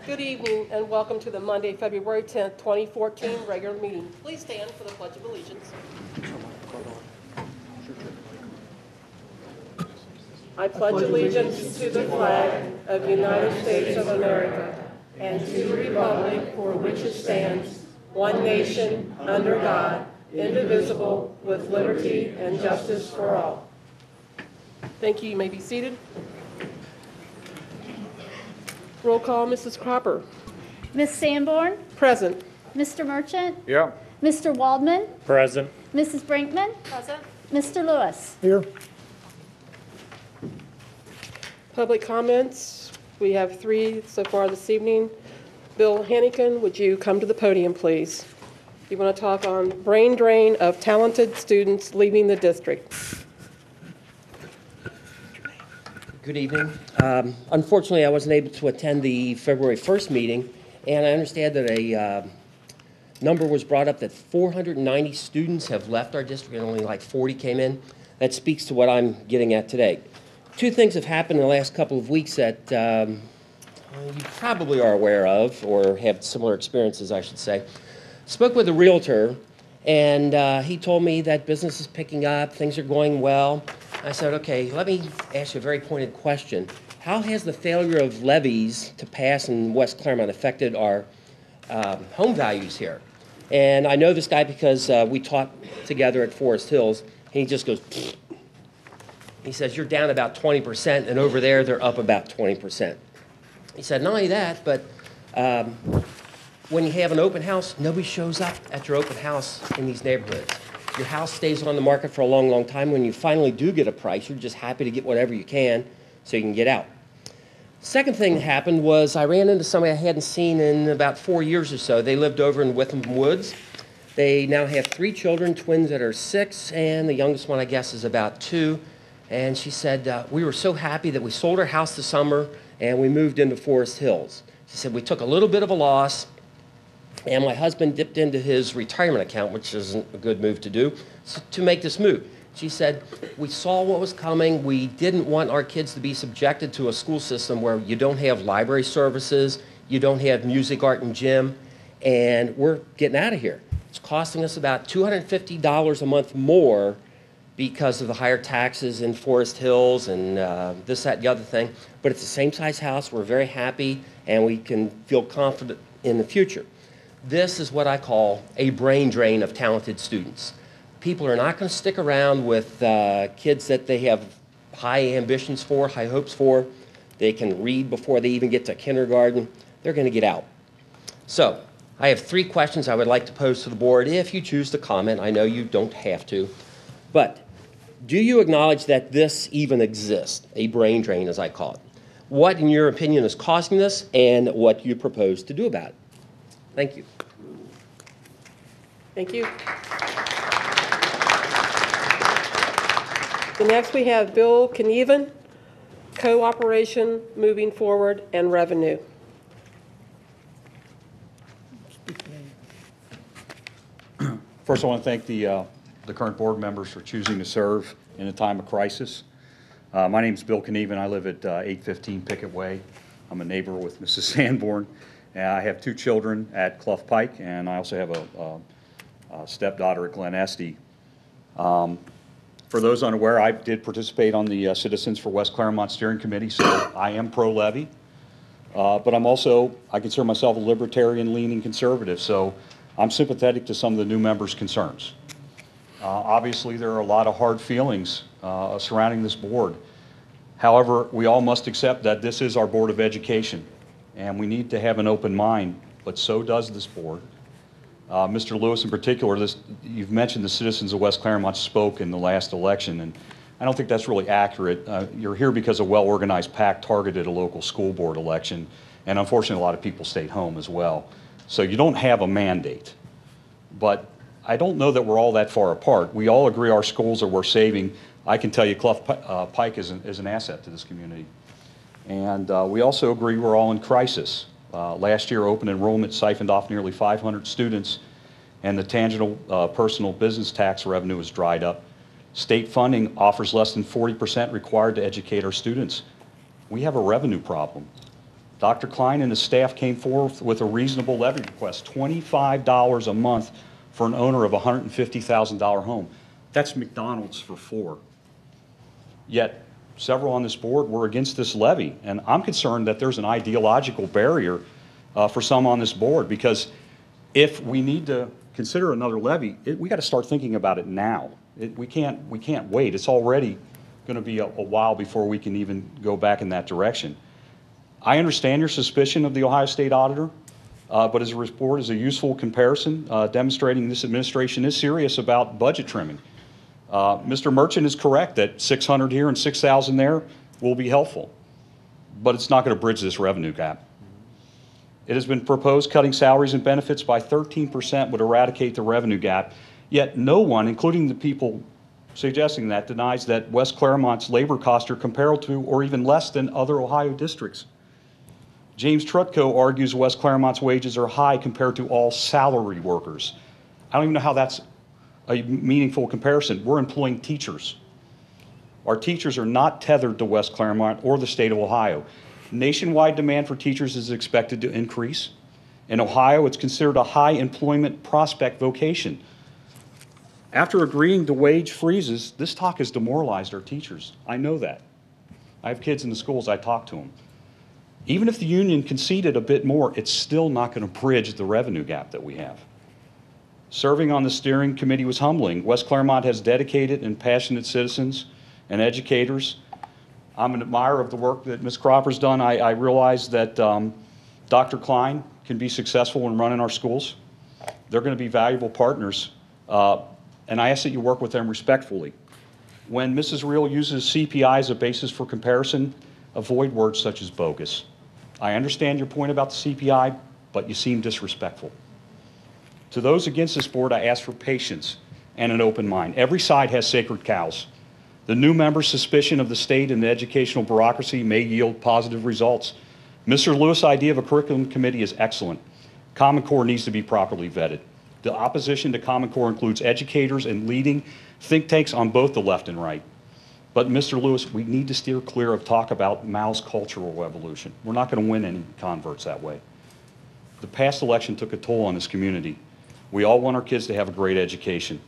Good evening and welcome to the Monday, February 10th, 2014 regular meeting. Please stand for the Pledge of Allegiance. I pledge allegiance to the flag of the United States of America and to the republic for which it stands, one nation, under God, indivisible, with liberty and justice for all. Thank you. You may be seated. Roll call, Mrs. Cropper. Ms. Sanborn? Present. Mr. Merchant? Yeah. Mr. Waldman? Present. Mrs. Brinkman? Present. Mr. Lewis? Here. Public comments. We have 3 so far this evening. Bill Hannigan, would you come to the podium, please? You want to talk on brain drain of talented students leaving the district. Good evening. Unfortunately, I wasn't able to attend the February 1st meeting, and I understand that a number was brought up that 490 students have left our district and only like 40 came in. That speaks to what I'm getting at today. 2 things have happened in the last couple of weeks that you probably are aware of, or have similar experiences, I should say. Spoke with a realtor, and he told me that business is picking up, things are going well. I said, okay, let me ask you a very pointed question. How has the failure of levies to pass in West Claremont affected our home values here? And I know this guy because we taught together at Forest Hills. He just goes, pfft. He says, you're down about 20%, and over there, they're up about 20%. He said, not only that, but when you have an open house, nobody shows up at your open house in these neighborhoods. Your house stays on the market for a long, long time. When you finally do get a price, you're just happy to get whatever you can so you can get out. Second thing that happened was I ran into somebody I hadn't seen in about 4 years or so. They lived over in Witham Woods. They now have 3 children, twins that are 6, and the youngest one, I guess, is about 2. And she said, we were so happy that we sold our house this summer and we moved into Forest Hills. She said, we took a little bit of a loss, and my husband dipped into his retirement account, which isn't a good move to do, to make this move. She said, we saw what was coming. We didn't want our kids to be subjected to a school system where you don't have library services, you don't have music, art, and gym, and we're getting out of here. It's costing us about $250 a month more because of the higher taxes in Forest Hills and this, that, and the other thing. But it's the same size house. We're very happy, and we can feel confident in the future. This is what I call a brain drain of talented students. People are not going to stick around with kids that they have high ambitions for, high hopes for. They can read before they even get to kindergarten. They're going to get out. So I have 3 questions I would like to pose to the board if you choose to comment. I know you don't have to. But do you acknowledge that this even exists, a brain drain as I call it? What, in your opinion, is causing this, and what do you propose to do about it? Thank you. Thank you. The next we have Bill Knieven, Cooperation, Moving Forward, and Revenue. First, I want to thank the current board members for choosing to serve in a time of crisis. My name is Bill Knieven. I live at 815 Pickett Way. I'm a neighbor with Mrs. Sanborn. I have 2 children at Clough Pike, and I also have a stepdaughter at Glen Estey. For those unaware, I did participate on the Citizens for West Claremont Steering Committee, so I am pro-levy. But I'm also, I consider myself a libertarian-leaning conservative, so I'm sympathetic to some of the new members' concerns. Obviously, there are a lot of hard feelings surrounding this board. However, we all must accept that this is our Board of Education, and we need to have an open mind, but so does this board. Mr. Lewis in particular, you've mentioned the citizens of West Claremont spoke in the last election, and I don't think that's really accurate. You're here because a well-organized PAC targeted a local school board election, and unfortunately a lot of people stayed home as well. So you don't have a mandate, but I don't know that we're all that far apart. We all agree our schools are worth saving. I can tell you Clough Pike is an asset to this community. And we also agree we're all in crisis. Last year, open enrollment siphoned off nearly 500 students, and the tangible personal business tax revenue has dried up. State funding offers less than 40% required to educate our students. We have a revenue problem. Dr. Klein and his staff came forth with a reasonable levy request, $25 a month for an owner of a $150,000 home. That's McDonald's for 4. Yet, several on this board were against this levy, and I'm concerned that there's an ideological barrier for some on this board, because if we need to consider another levy, we got to start thinking about it now. We can't wait. It's already going to be a while before we can even go back in that direction. I understand your suspicion of the Ohio State Auditor, but his report is a useful comparison demonstrating this administration is serious about budget trimming. Mr. Merchant is correct that 600 here and 6,000 there will be helpful, but it's not going to bridge this revenue gap. It has been proposed cutting salaries and benefits by 13% would eradicate the revenue gap, yet no one, including the people suggesting that, denies that West Claremont's labor costs are comparable to or even less than other Ohio districts. James Trutko argues West Claremont's wages are high compared to all salary workers. I don't even know how that's a meaningful comparison. We're employing teachers. Our teachers are not tethered to West Claremont or the state of Ohio. Nationwide demand for teachers is expected to increase. In Ohio, it's considered a high employment prospect vocation. After agreeing to wage freezes, this talk has demoralized our teachers. I know that. I have kids in the schools, I talk to them. Even if the union conceded a bit more, it's still not going to bridge the revenue gap that we have. Serving on the steering committee was humbling. West Claremont has dedicated and passionate citizens and educators. I'm an admirer of the work that Ms. Cropper's done. I realize that Dr. Klein can be successful in running our schools. They're going to be valuable partners, and I ask that you work with them respectfully. When Mrs. Reel uses CPI as a basis for comparison, avoid words such as bogus. I understand your point about the CPI, but you seem disrespectful. To those against this board, I ask for patience and an open mind. Every side has sacred cows. The new member's suspicion of the state and the educational bureaucracy may yield positive results. Mr. Lewis' idea of a curriculum committee is excellent. Common Core needs to be properly vetted. The opposition to Common Core includes educators and leading think tanks on both the left and right. But Mr. Lewis, we need to steer clear of talk about Mao's cultural revolution. We're not going to win any converts that way. The past election took a toll on this community. We all want our kids to have a great education.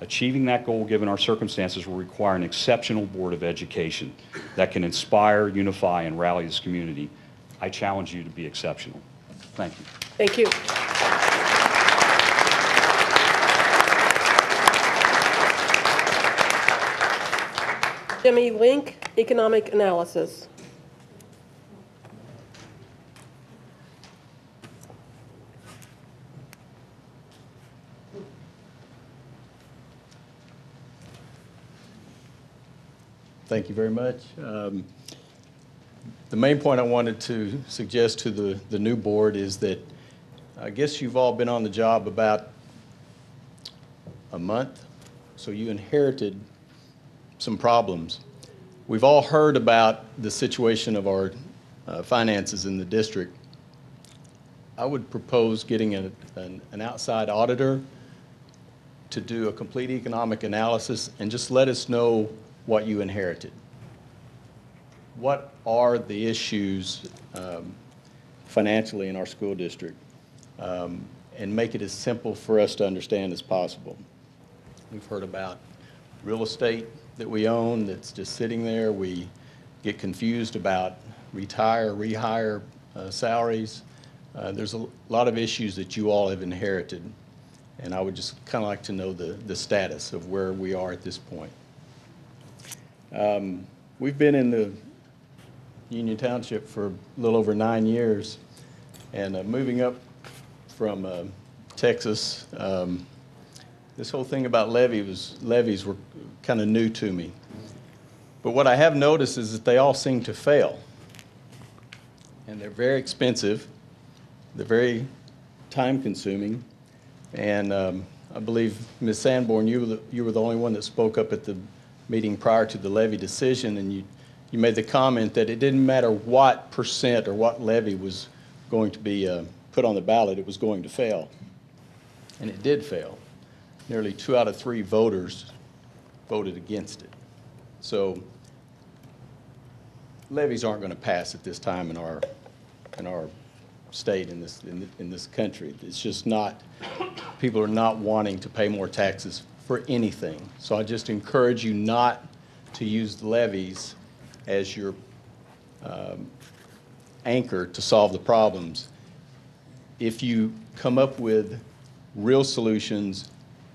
Achieving that goal, given our circumstances, will require an exceptional board of education that can inspire, unify, and rally this community. I challenge you to be exceptional. Thank you. Thank you. Jimmy Link, Economic Analysis. Thank you very much. The main point I wanted to suggest to the new board is that I guess you've all been on the job about a month, so you inherited some problems. We've all heard about the situation of our finances in the district. I would propose getting an outside auditor to do a complete economic analysis and just let us know what you inherited. What are the issues financially in our school district? And make it as simple for us to understand as possible. We've heard about real estate that we own that's just sitting there. We get confused about rehire salaries. There's a lot of issues that you all have inherited, and I would just kind of like to know the status of where we are at this point. We've been in the Union Township for a little over 9 years, and moving up from Texas, this whole thing about levies were kind of new to me. But what I have noticed is that they all seem to fail, and they're very expensive, they're very time-consuming, and I believe, Ms. Sanborn, you were the only one that spoke up at the meeting prior to the levy decision, and you made the comment that it didn't matter what percent or what levy was going to be put on the ballot, it was going to fail. And it did fail. Nearly 2 out of 3 voters voted against it. So levies aren't going to pass at this time in our state, in this country. It's just not, people are not wanting to pay more taxes for anything. So I just encourage you not to use the levies as your anchor to solve the problems. If you come up with real solutions,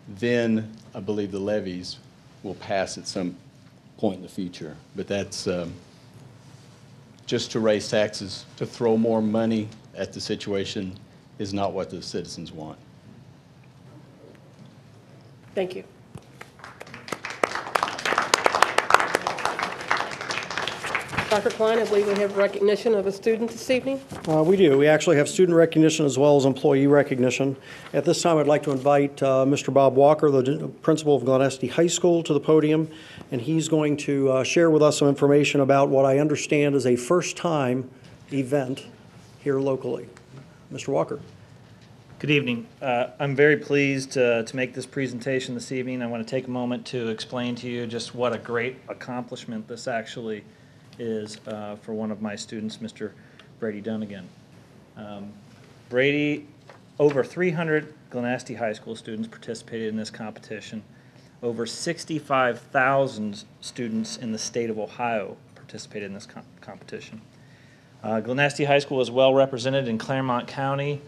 then I believe the levies will pass at some point in the future. But that's just to raise taxes, to throw more money at the situation is not what the citizens want. Thank you. Dr. Klein, I believe we have recognition of a student this evening. We do. We actually have student recognition as well as employee recognition. At this time, I'd like to invite Mr. Bob Walker, the principal of Glenesti High School, to the podium, and he's going to share with us some information about what I understand is a first-time event here locally. Mr. Walker. Good evening. I'm very pleased to make this presentation this evening. I want to take a moment to explain to you just what a great accomplishment this actually is for one of my students, Mr. Brady Dunnigan. Brady, over 300 Glenesti High School students participated in this competition. Over 65,000 students in the state of Ohio participated in this competition. Glenesti High School is well represented in Claremont County.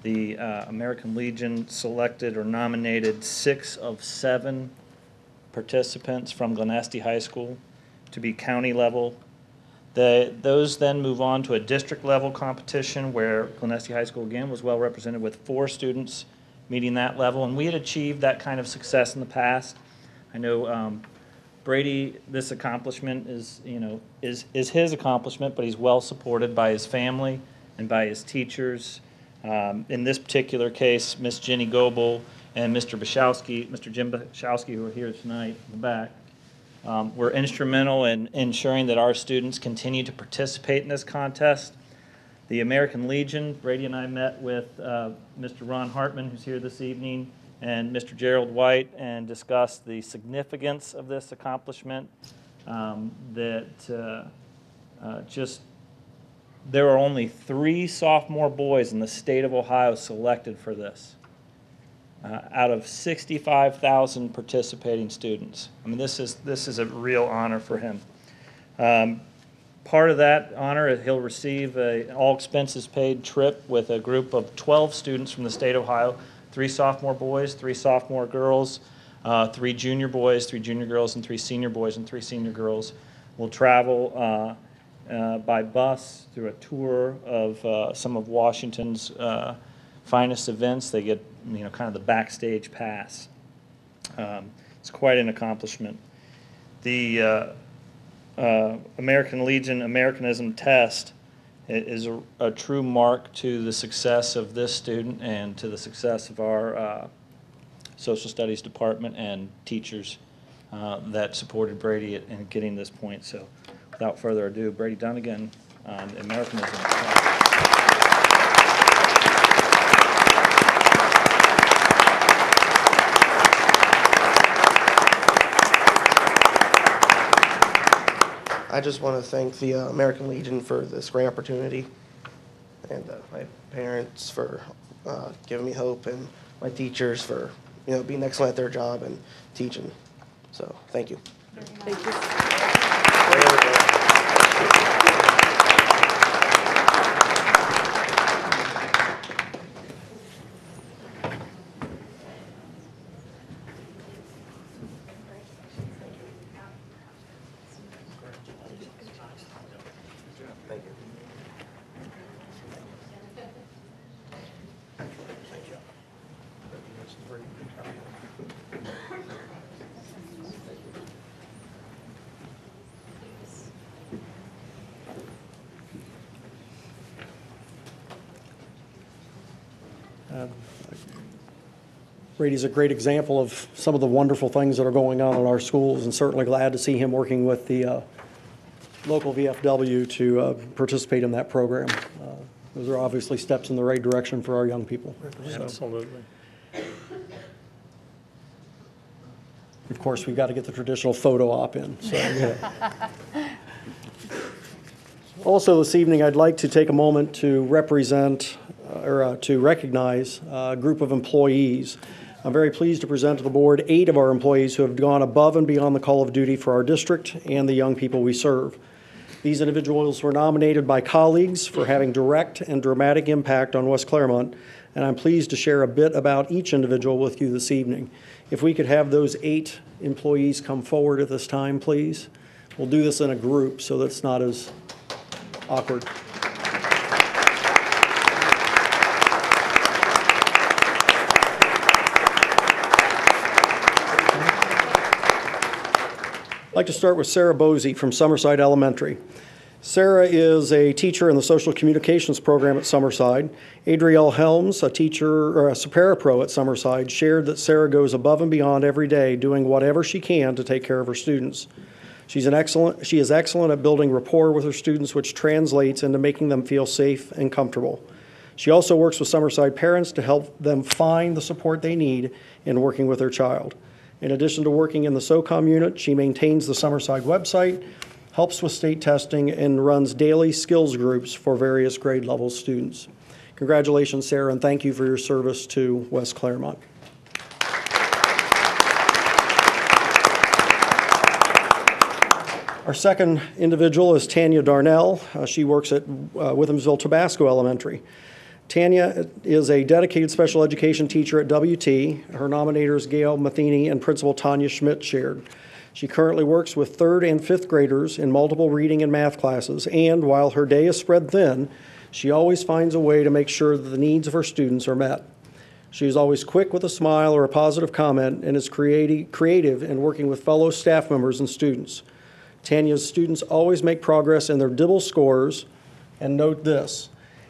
The American Legion selected or nominated 6 of 7 participants from Glenesti High School to be county level. Those then move on to a district level competition where Glenesti High School again was well represented with 4 students meeting that level, and we had achieved that kind of success in the past. I know Brady, this accomplishment is his accomplishment, but he's well supported by his family and by his teachers. In this particular case, Miss Jenny Goebel and Mr. Jim Bashowski, who are here tonight in the back, were instrumental in ensuring that our students continue to participate in this contest. The American Legion, Brady and I met with Mr. Ron Hartman, who's here this evening, and Mr. Gerald White, and discussed the significance of this accomplishment, there are only 3 sophomore boys in the state of Ohio selected for this, out of 65,000 participating students. I mean, this is a real honor for him. Part of that honor, he'll receive an all expenses paid trip with a group of 12 students from the state of Ohio, 3 sophomore boys, 3 sophomore girls, 3 junior boys, 3 junior girls, and 3 senior boys and 3 senior girls. Will travel by bus through a tour of some of Washington's finest events. They get kind of the backstage pass. It's quite an accomplishment. The American Legion Americanism test is a true mark to the success of this student and to the success of our social studies department and teachers that supported Brady in getting this point. So without further ado, Brady Dunnigan on Americanism. I just want to thank the American Legion for this great opportunity, and my parents for giving me hope, and my teachers for being excellent at their job and teaching. So thank you. Thank you. Brady's a great example of some of the wonderful things that are going on in our schools, and certainly glad to see him working with the local VFW to participate in that program. Those are obviously steps in the right direction for our young people. Absolutely. Of course, we've got to get the traditional photo op in. So, yeah. Also this evening, I'd like to take a moment to to recognize a group of employees. I'm very pleased to present to the board 8 of our employees who have gone above and beyond the call of duty for our district and the young people we serve. These individuals were nominated by colleagues for having direct and dramatic impact on West Claremont, and I'm pleased to share a bit about each individual with you this evening. If we could have those 8 employees come forward at this time, please. We'll do this in a group so that's not as awkward. I'd like to start with Sarah Bosey from Summerside Elementary. Sarah is a teacher in the social communications program at Summerside. Adrielle Helms, a teacher or a parapro at Summerside, shared that Sarah goes above and beyond every day doing whatever she can to take care of her students. She is excellent at building rapport with her students, which translates into making them feel safe and comfortable. She also works with Summerside parents to help them find the support they need in working with their child. In addition to working in the SOCOM unit, she maintains the Summerside website, helps with state testing, and runs daily skills groups for various grade level students. Congratulations, Sarah, and thank you for your service to West Claremont. Our second individual is Tanya Darnell. She works at Withamsville Tabasco Elementary. Tanya is a dedicated special education teacher at WT. Her nominators, Gail Matheny and Principal Tanya Schmidt, shared. She currently works with 3rd and 5th graders in multiple reading and math classes, and while her day is spread thin, she always finds a way to make sure that the needs of her students are met. She is always quick with a smile or a positive comment and is creative in working with fellow staff members and students. Tanya's students always make progress in their DIBEL scores, and note this,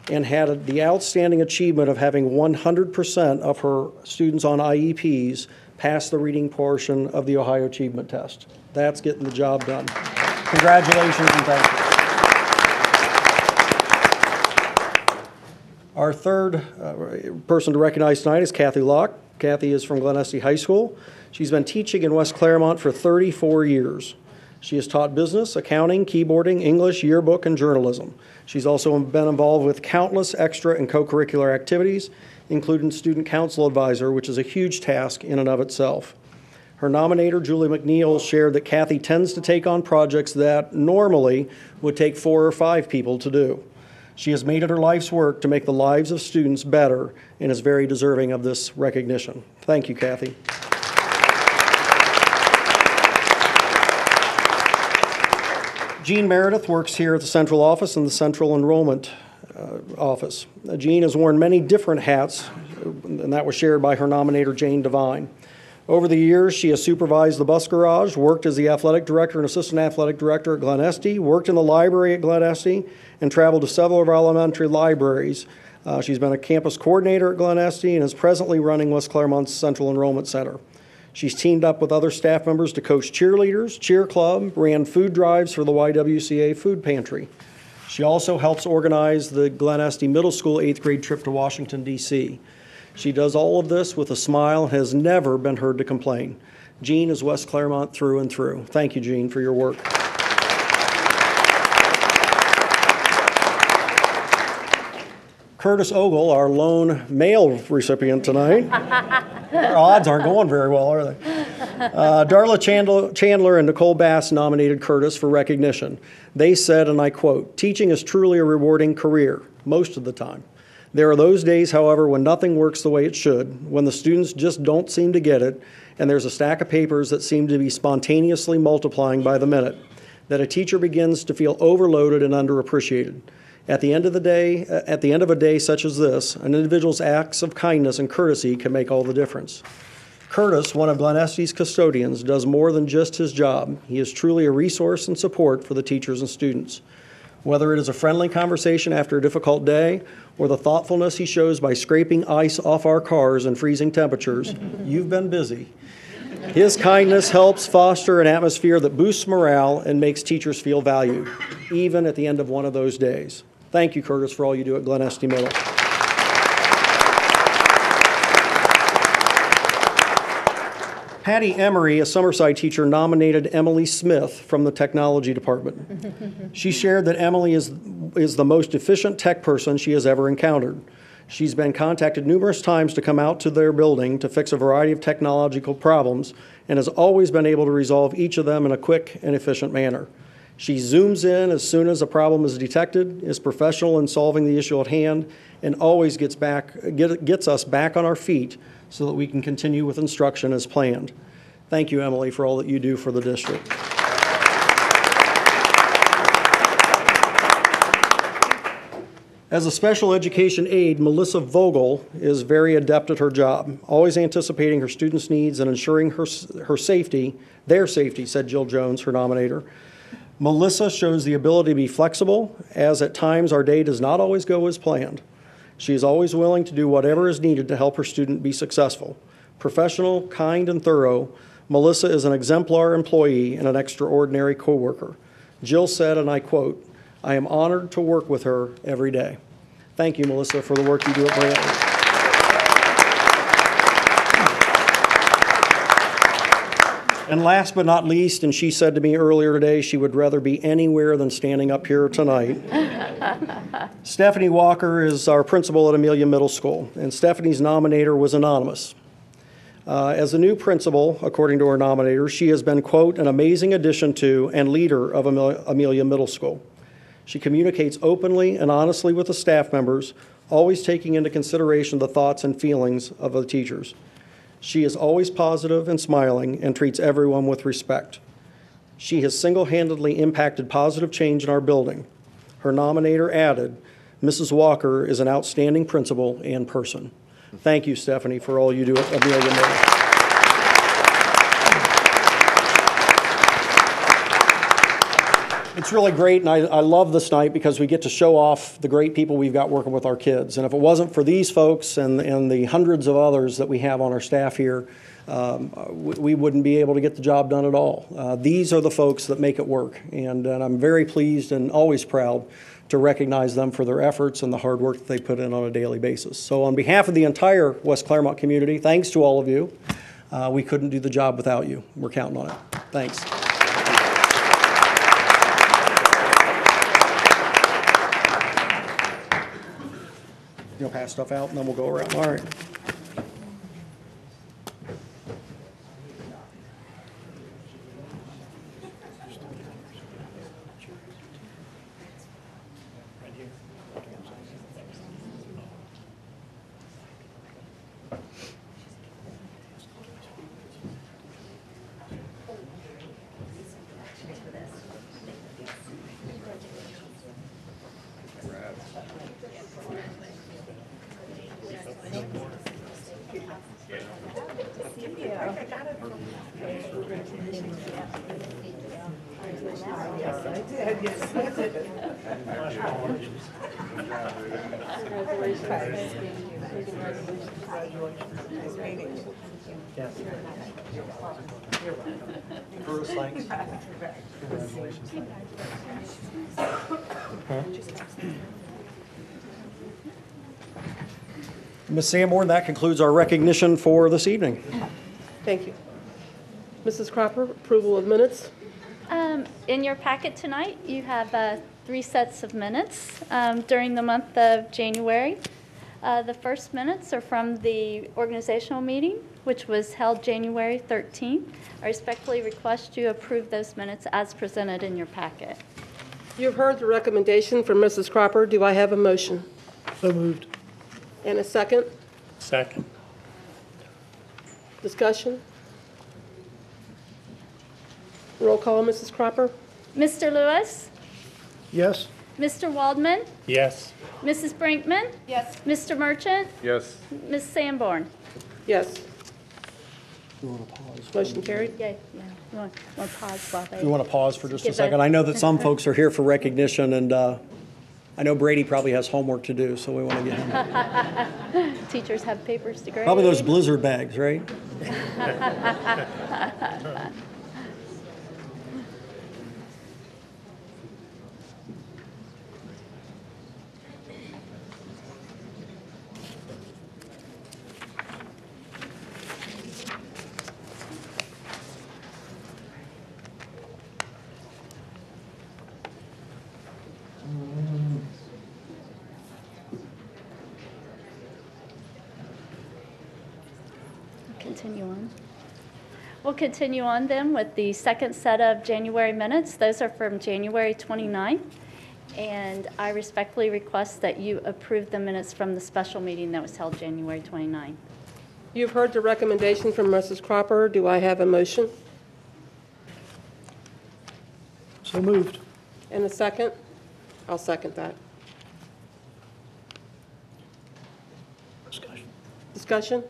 and had the outstanding achievement of having 100% of her students on IEPs pass the reading portion of the Ohio Achievement Test. That's getting the job done. Congratulations and thank you. Our third person to recognize tonight is Kathy Locke. Kathy is from Glen Estee High School. She's been teaching in West Claremont for 34 years. She has taught business, accounting, keyboarding, English, yearbook, and journalism. She's also been involved with countless extra and co-curricular activities, including student council advisor, which is a huge task in and of itself. Her nominator, Julie McNeil, shared that Kathy tends to take on projects that normally would take 4 or 5 people to do. She has made it her life's work to make the lives of students better and is very deserving of this recognition. Thank you, Kathy. Jean Meredith works here at the central office in the central enrollment office. Jean has worn many different hats, and that was shared by her nominator, Jane Devine. Over the years, she has supervised the bus garage, worked as the athletic director and assistant athletic director at Glen Estee, worked in the library at Glen Estee, and traveled to several of our elementary libraries. She's been a campus coordinator at Glen Estee and is presently running West Claremont's Central Enrollment Center. She's teamed up with other staff members to coach cheerleaders, cheer club, ran food drives for the YWCA food pantry. She also helps organize the Glen Estee Middle School 8th grade trip to Washington, D.C. She does all of this with a smile and has never been heard to complain. Jean is West Claremont through and through. Thank you, Jean, for your work. Curtis Ogle, our lone male recipient tonight. Our odds aren't going very well, are they? Darla Chandler and Nicole Bass nominated Curtis for recognition. They said, and I quote, "Teaching is truly a rewarding career, most of the time. There are those days, however, when nothing works the way it should, when the students just don't seem to get it, and there's a stack of papers that seem to be spontaneously multiplying by the minute, that a teacher begins to feel overloaded and underappreciated. At the end of a day such as this, an individual's acts of kindness and courtesy can make all the difference. Curtis, one of Glen Estee's custodians, does more than just his job. He is truly a resource and support for the teachers and students. Whether it is a friendly conversation after a difficult day or the thoughtfulness he shows by scraping ice off our cars in freezing temperatures, you've been busy. His kindness helps foster an atmosphere that boosts morale and makes teachers feel valued, even at the end of one of those days. Thank you, Curtis, for all you do at Glen Estee Middle. Patty Emery, a Summerside teacher, nominated Emily Smith from the technology department. She shared that Emily is the most efficient tech person she has ever encountered. She's been contacted numerous times to come out to their building to fix a variety of technological problems and has always been able to resolve each of them in a quick and efficient manner. She zooms in as soon as a problem is detected, is professional in solving the issue at hand, and always gets us back on our feet so that we can continue with instruction as planned. Thank you, Emily, for all that you do for the district. As a special education aide, Melissa Vogel is very adept at her job, always anticipating her students' needs and ensuring her safety, their safety, said Jill Jones, her nominator. Melissa shows the ability to be flexible, as at times our day does not always go as planned. She is always willing to do whatever is needed to help her student be successful. Professional, kind, and thorough, Melissa is an exemplar employee and an extraordinary coworker. Jill said, and I quote, "I am honored to work with her every day." Thank you, Melissa, for the work you do at Brantley. And last but not least, and she said to me earlier today she would rather be anywhere than standing up here tonight. Stephanie Walker is our principal at Amelia Middle School, and Stephanie's nominator was anonymous. As a new principal, according to her nominator, she has been, quote, "an amazing addition to and leader of Amelia Middle School. She communicates openly and honestly with the staff members, always taking into consideration the thoughts and feelings of the teachers. She is always positive and smiling and treats everyone with respect. She has single-handedly impacted positive change in our building." Her nominator added, "Mrs. Walker is an outstanding principal and person." Thank you, Stephanie, for all you do at Amelia Middle. It's really great, and I love this night because we get to show off the great people we've got working with our kids. And if it wasn't for these folks and the hundreds of others that we have on our staff here, we wouldn't be able to get the job done at all. These are the folks that make it work, and I'm very pleased and always proud to recognize them for their efforts and the hard work that they put in on a daily basis. So on behalf of the entire West Claremont community, thanks to all of you. We couldn't do the job without you. We're counting on it. Thanks. You'll pass stuff out and then we'll go around. All right. Bruce, thanks. Ms. Sanborn, that concludes our recognition for this evening. Thank you. Mrs. Cropper, approval of minutes? In your packet tonight, you have 3 sets of minutes during the month of January. The first minutes are from the organizational meeting, which was held January 13th. I respectfully request you approve those minutes as presented in your packet. You've heard the recommendation from Mrs. Cropper. Do I have a motion? So moved. And a second? Second. Discussion? Roll call, Mrs. Cropper? Mr. Lewis? Yes. Mr. Waldman? Yes. Mrs. Brinkman? Yes. Mr. Merchant? Yes. Ms. Sanborn? Yes. You want to pause? Motion carried. Yeah. You want to pause while they... You want to pause for just a Give second? a- I know that some folks are here for recognition, and I know Brady probably has homework to do, so we want to get him. Teachers have papers to grade. Probably those blizzard bags, right? continue on. We'll continue on then with the second set of January minutes. Those are from January 29th. And I respectfully request that you approve the minutes from the special meeting that was held January 29th. You've heard the recommendation from Mrs. Cropper. Do I have a motion? So moved. And a second? I'll second that. Discussion. Discussion?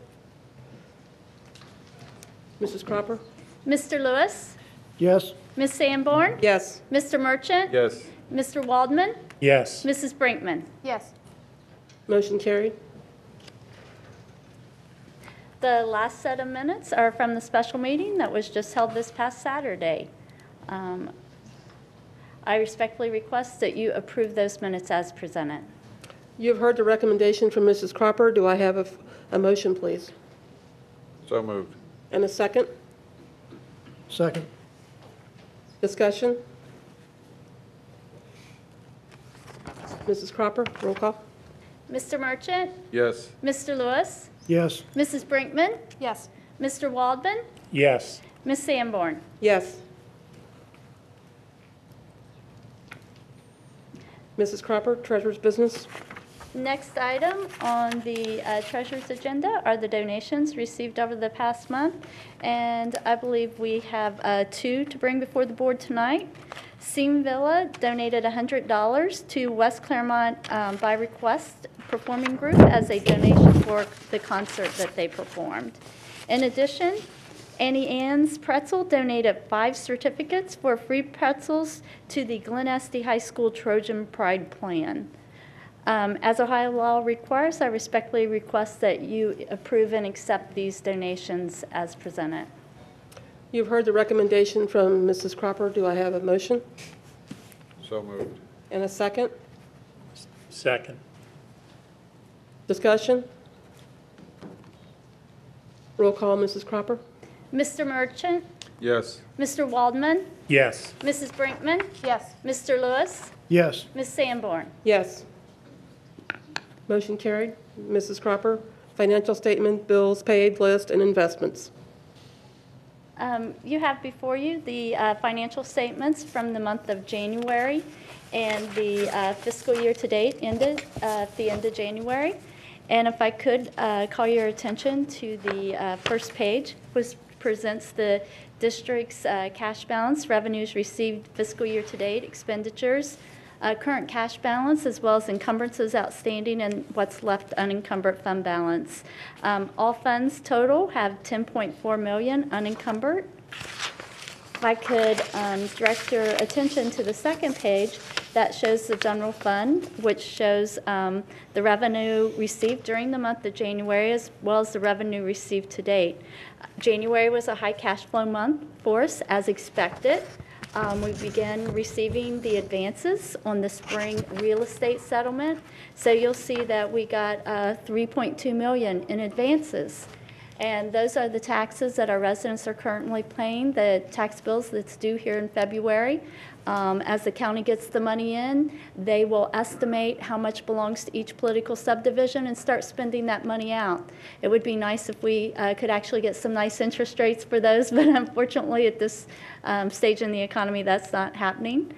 Mrs. Cropper? Mr. Lewis? Yes. Ms. Sanborn? Yes. Mr. Merchant? Yes. Mr. Waldman? Yes. Mrs. Brinkman? Yes. Motion carried. The last set of minutes are from the special meeting that was just held this past Saturday. I respectfully request that you approve those minutes as presented. You've heard the recommendation from Mrs. Cropper. Do I have a motion, please? So moved. And a second? Second. Discussion? Mrs. Cropper, roll call. Mr. Merchant? Yes. Mr. Lewis? Yes. Mrs. Brinkman? Yes. Mr. Waldman? Yes. Ms. Sanborn? Yes. Mrs. Cropper, treasurer's business. Next item on the treasurer's agenda are the donations received over the past month. And I believe we have two to bring before the board tonight. Seam Villa donated $100 to West Claremont by Request Performing Group as a donation for the concert that they performed. In addition, Annie Ann's Pretzel donated 5 certificates for free pretzels to the Glen Estee High School Trojan Pride Plan. As Ohio law requires, I respectfully request that you approve and accept these donations as presented. You've heard the recommendation from Mrs. Cropper. Do I have a motion? So moved. And a second? Second. Discussion? Roll call, Mrs. Cropper. Mr. Merchant? Yes. Mr. Waldman? Yes. Mrs. Brinkman? Yes. Mr. Lewis? Yes. Ms. Sanborn? Yes. Motion carried. Mrs. Cropper, financial statement, bills paid, list, and investments. You have before you the financial statements from the month of January and the fiscal year to date ended at the end of January. And if I could call your attention to the first page, which presents the district's cash balance, revenues received fiscal year to date, expenditures, current cash balance, as well as encumbrances outstanding and what's left unencumbered fund balance. All funds total have $10.4 million unencumbered. If I could direct your attention to the second page, that shows the general fund, which shows the revenue received during the month of January as well as the revenue received to date. January was a high cash flow month for us, as expected. We began receiving the advances on the spring real estate settlement. So you'll see that we got $3.2 million in advances. And those are the taxes that our residents are currently paying, the tax bills that's due here in February. As the county gets the money in, they will estimate how much belongs to each political subdivision and start spending that money out. It would be nice if we could actually get some nice interest rates for those, but unfortunately at this stage in the economy, that's not happening.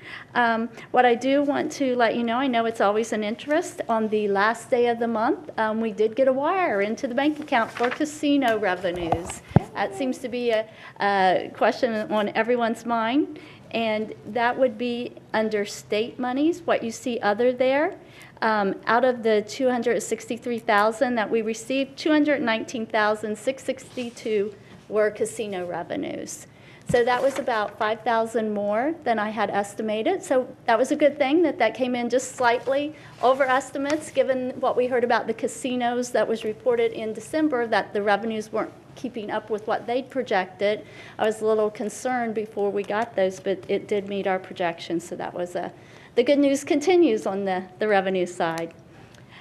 What I do want to let you know, I know it's always an interest, on the last day of the month, we did get a wire into the bank account for casino revenues. That seems to be a question on everyone's mind. And that would be under state monies, what you see other there. Out of the $263,000 that we received, $219,662 were casino revenues. So that was about $5,000 more than I had estimated. So that was a good thing that came in just slightly over estimates, given what we heard about the casinos that was reported in December, that the revenues weren't keeping up with what they'd projected. I was a little concerned before we got those, but it did meet our projections. So that was the good news continues on the revenue side.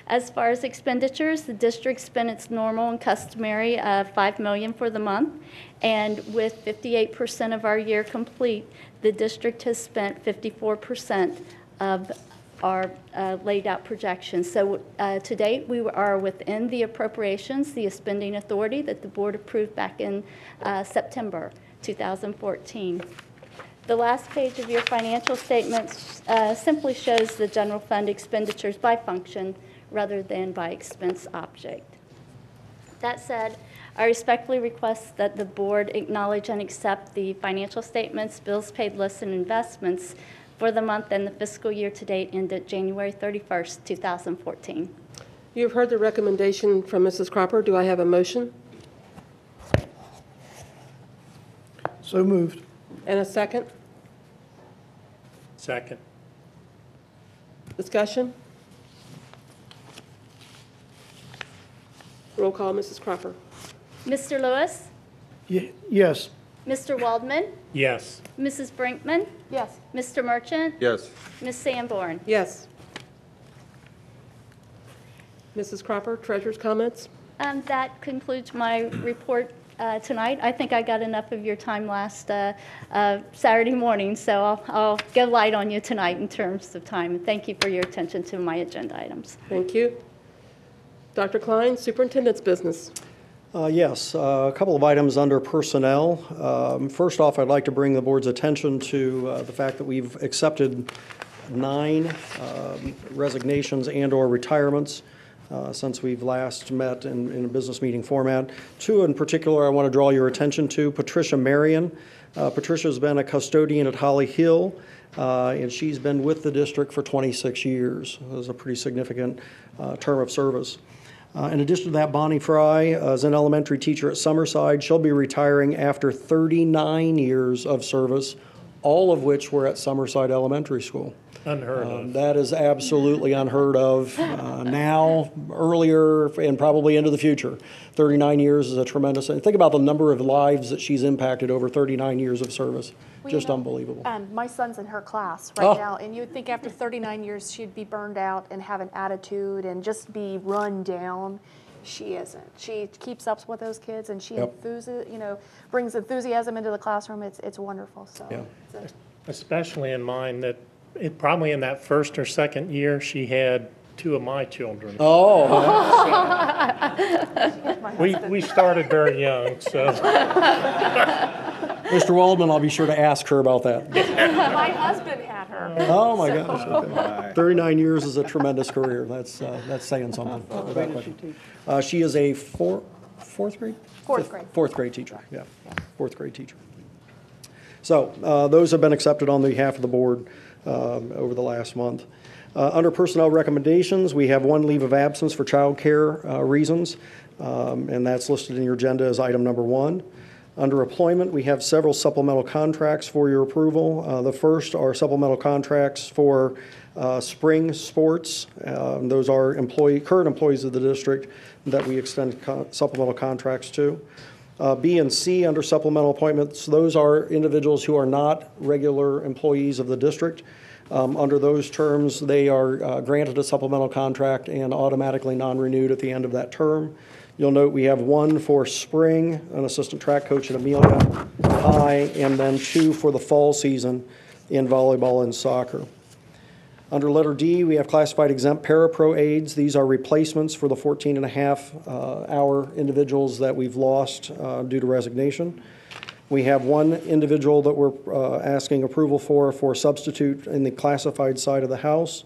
As far as expenditures, the district spent its normal and customary $5 million for the month, and with 58% of our year complete, the district has spent 54% of our laid out projections. So to date, we are within the appropriations, the spending authority that the board approved back in September 2014. The last page of your financial statements simply shows the general fund expenditures by function rather than by expense object. That said, I respectfully request that the board acknowledge and accept the financial statements, bills paid, lists, and investments for the month and the fiscal year to date ended January 31st, 2014. You've heard the recommendation from Mrs. Cropper. Do I have a motion? So moved. And a second? Second. Discussion? Roll call, Mrs. Cropper. Mr. Lewis, Yes. Mr. Waldman, Yes. Mrs. Brinkman, Yes. Mr. Merchant, Yes. Ms. Sanborn. Yes. Mrs. Cropper, treasurer's comments? That concludes my report tonight. I think I got enough of your time last Saturday morning, so I'll get light on you tonight in terms of time. Thank you for your attention to my agenda items. Thank you. Dr. Klein, superintendent's business. Yes, a couple of items under personnel. First off, I'd like to bring the board's attention to the fact that we've accepted 9 resignations and/or retirements since we've last met in a business meeting format. 2 in particular I want to draw your attention to. Patricia Marion. Patricia's been a custodian at Holly Hill, and she's been with the district for 26 years. It was a pretty significant term of service. In addition to that, Bonnie Fry is an elementary teacher at Summerside. She'll be retiring after 39 years of service, all of which were at Summerside Elementary School. Unheard of. That is absolutely unheard of now, earlier, and probably into the future. 39 years is a tremendous, and think about the number of lives that she's impacted over 39 years of service. Well, Just you know, unbelievable. My son's in her class right Oh. now, and you'd think after 39 years she'd be burned out and have an attitude and just be run down. She isn't. She keeps up with those kids, and she Yep. brings enthusiasm into the classroom. It's wonderful. So, Yeah. Especially in mine, that probably in that first or second year, she had 2 of my children. Oh, We started very young, so. Mr. Waldman, I'll be sure to ask her about that. my husband had her. Oh, my gosh. Okay. 39 years is a tremendous career. That's saying something. without question. She is a fourth grade? Fourth grade. Fourth grade teacher, yeah. Fourth grade teacher. So those have been accepted on behalf of the board over the last month. Under personnel recommendations, we have 1 leave of absence for child care reasons, and that's listed in your agenda as item number 1. Under employment, we have several supplemental contracts for your approval. The first are supplemental contracts for spring sports. Those are current employees of the district that we extend supplemental contracts to. B and C under supplemental appointments, those are individuals who are not regular employees of the district. Under those terms, they are granted a supplemental contract and automatically non-renewed at the end of that term. You'll note we have 1 for spring, an assistant track coach at Amelia High, and then 2 for the fall season in volleyball and soccer. Under letter D, we have classified exempt parapro aides. These are replacements for the 14.5-hour individuals that we've lost due to resignation. We have 1 individual that we're asking approval for substitute in the classified side of the house.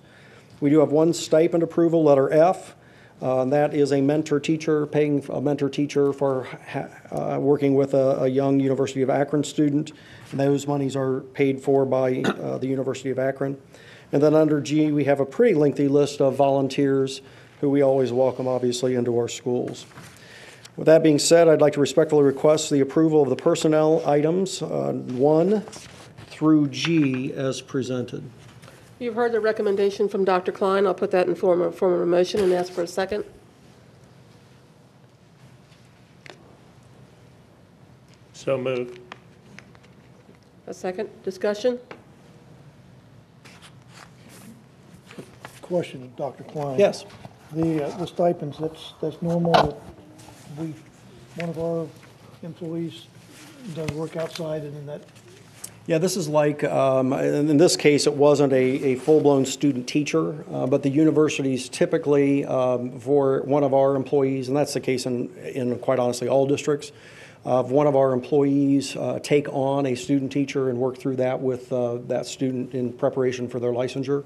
We do have 1 stipend approval, letter F. That is a mentor teacher, paying a mentor teacher for working with a young University of Akron student. And those monies are paid for by the University of Akron. And then under G, we have a pretty lengthy list of volunteers who we always welcome, obviously, into our schools. With that being said, I'd like to respectfully request the approval of the personnel items 1 through G as presented. You've heard the recommendation from Dr. Klein. I'll put that in form of a motion and ask for a second. So moved. A second. Discussion? Question of Dr. Klein. Yes. The stipends, that's normal that one of our employees does work outside and then that Yeah, this is like, in this case, it wasn't a full-blown student teacher, but the universities typically, for one of our employees, and that's the case in quite honestly all districts, if one of our employees take on a student teacher and work through that with that student in preparation for their licensure,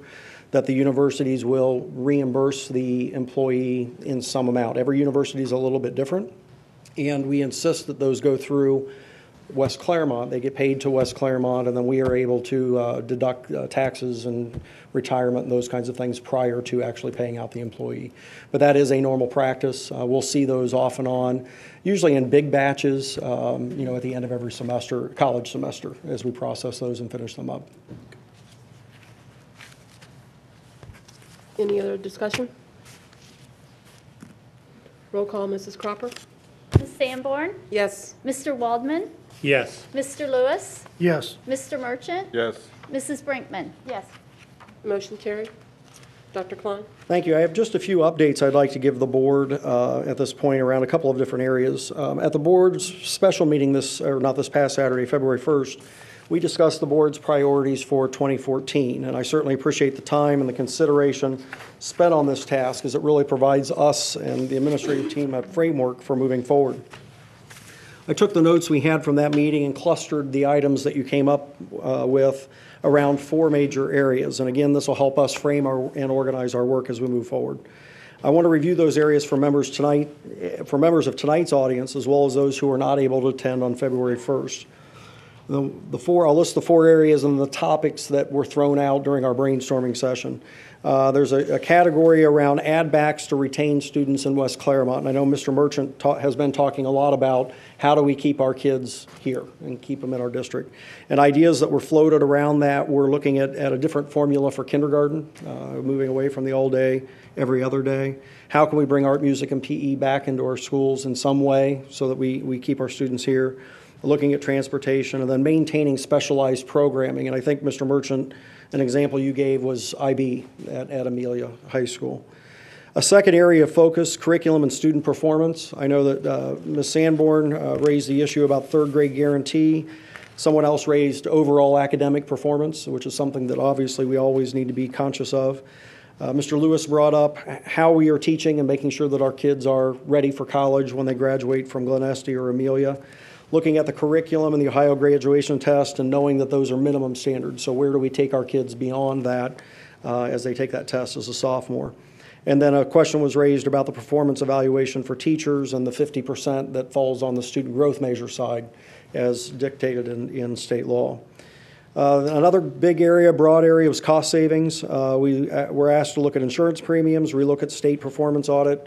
that the universities will reimburse the employee in some amount. Every university is a little bit different, and we insist that those go through West Claremont. They get paid to West Claremont, and then we are able to deduct taxes and retirement and those kinds of things prior to actually paying out the employee. But that is a normal practice. We'll see those off and on, usually in big batches, at the end of every semester, college semester, as we process those and finish them up. Any other discussion? Roll call, Mrs. Cropper? Ms. Sanborn? Yes. Mr. Waldman? Yes. Mr. Lewis? Yes. Mr. Merchant? Yes. Mrs. Brinkman? Yes. Motion carried. Dr. Klein? Thank you. I have just a few updates I'd like to give the board at this point around a couple of different areas. At the board's special meeting not this past Saturday, February 1st, we discussed the board's priorities for 2014, and I certainly appreciate the time and the consideration spent on this task, as it really provides us and the administrative team a framework for moving forward. I took the notes we had from that meeting and clustered the items that you came up with around 4 major areas. And again, this will help us frame and organize our work as we move forward. I want to review those areas for members of tonight's audience, as well as those who are not able to attend on February 1st. I'll list the 4 areas and the topics that were thrown out during our brainstorming session. There's a category around add backs to retain students in West Claremont. And I know Mr. Merchant has been talking a lot about how do we keep our kids here and keep them in our district. And ideas that were floated around that, we're looking at a different formula for kindergarten, moving away from the all day, every other day. How can we bring art, music, and PE back into our schools in some way so that we keep our students here? Looking at transportation, and then maintaining specialized programming. And I think, Mr. Merchant, an example you gave was IB at Amelia High School. A second area of focus, curriculum and student performance. I know that Ms. Sanborn raised the issue about third grade guarantee. Someone else raised overall academic performance, which is something that obviously we always need to be conscious of. Mr. Lewis brought up how we are teaching and making sure that our kids are ready for college when they graduate from Glen Estee or Amelia. Looking at the curriculum and the Ohio graduation test and knowing that those are minimum standards. So where do we take our kids beyond that as they take that test as a sophomore? And then a question was raised about the performance evaluation for teachers and the 50% that falls on the student growth measure side as dictated in state law. Another big area, broad area, was cost savings. We were asked to look at insurance premiums, relook at state performance audit,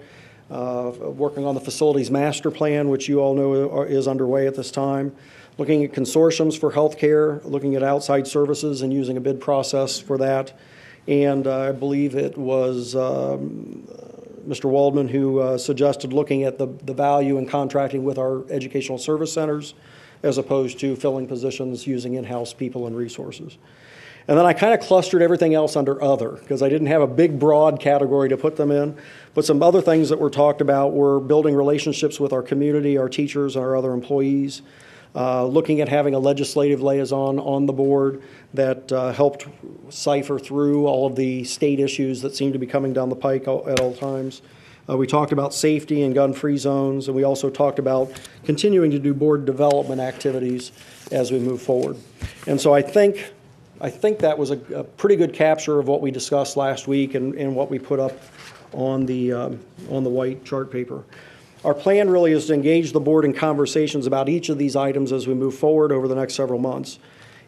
working on the facilities master plan, which you all know is underway at this time, looking at consortiums for healthcare, looking at outside services and using a bid process for that. And I believe it was Mr. Waldman who suggested looking at the value in contracting with our educational service centers as opposed to filling positions using in-house people and resources. And then I kind of clustered everything else under other because I didn't have a big broad category to put them in. But some other things that were talked about were building relationships with our community, our teachers, and our other employees, looking at having a legislative liaison on the board that helped cipher through all of the state issues that seem to be coming down the pike at all times. We talked about safety and gun-free zones, and we also talked about continuing to do board development activities as we move forward. And so I think that was a pretty good capture of what we discussed last week and what we put up on the white chart paper. Our plan really is to engage the board in conversations about each of these items as we move forward over the next several months.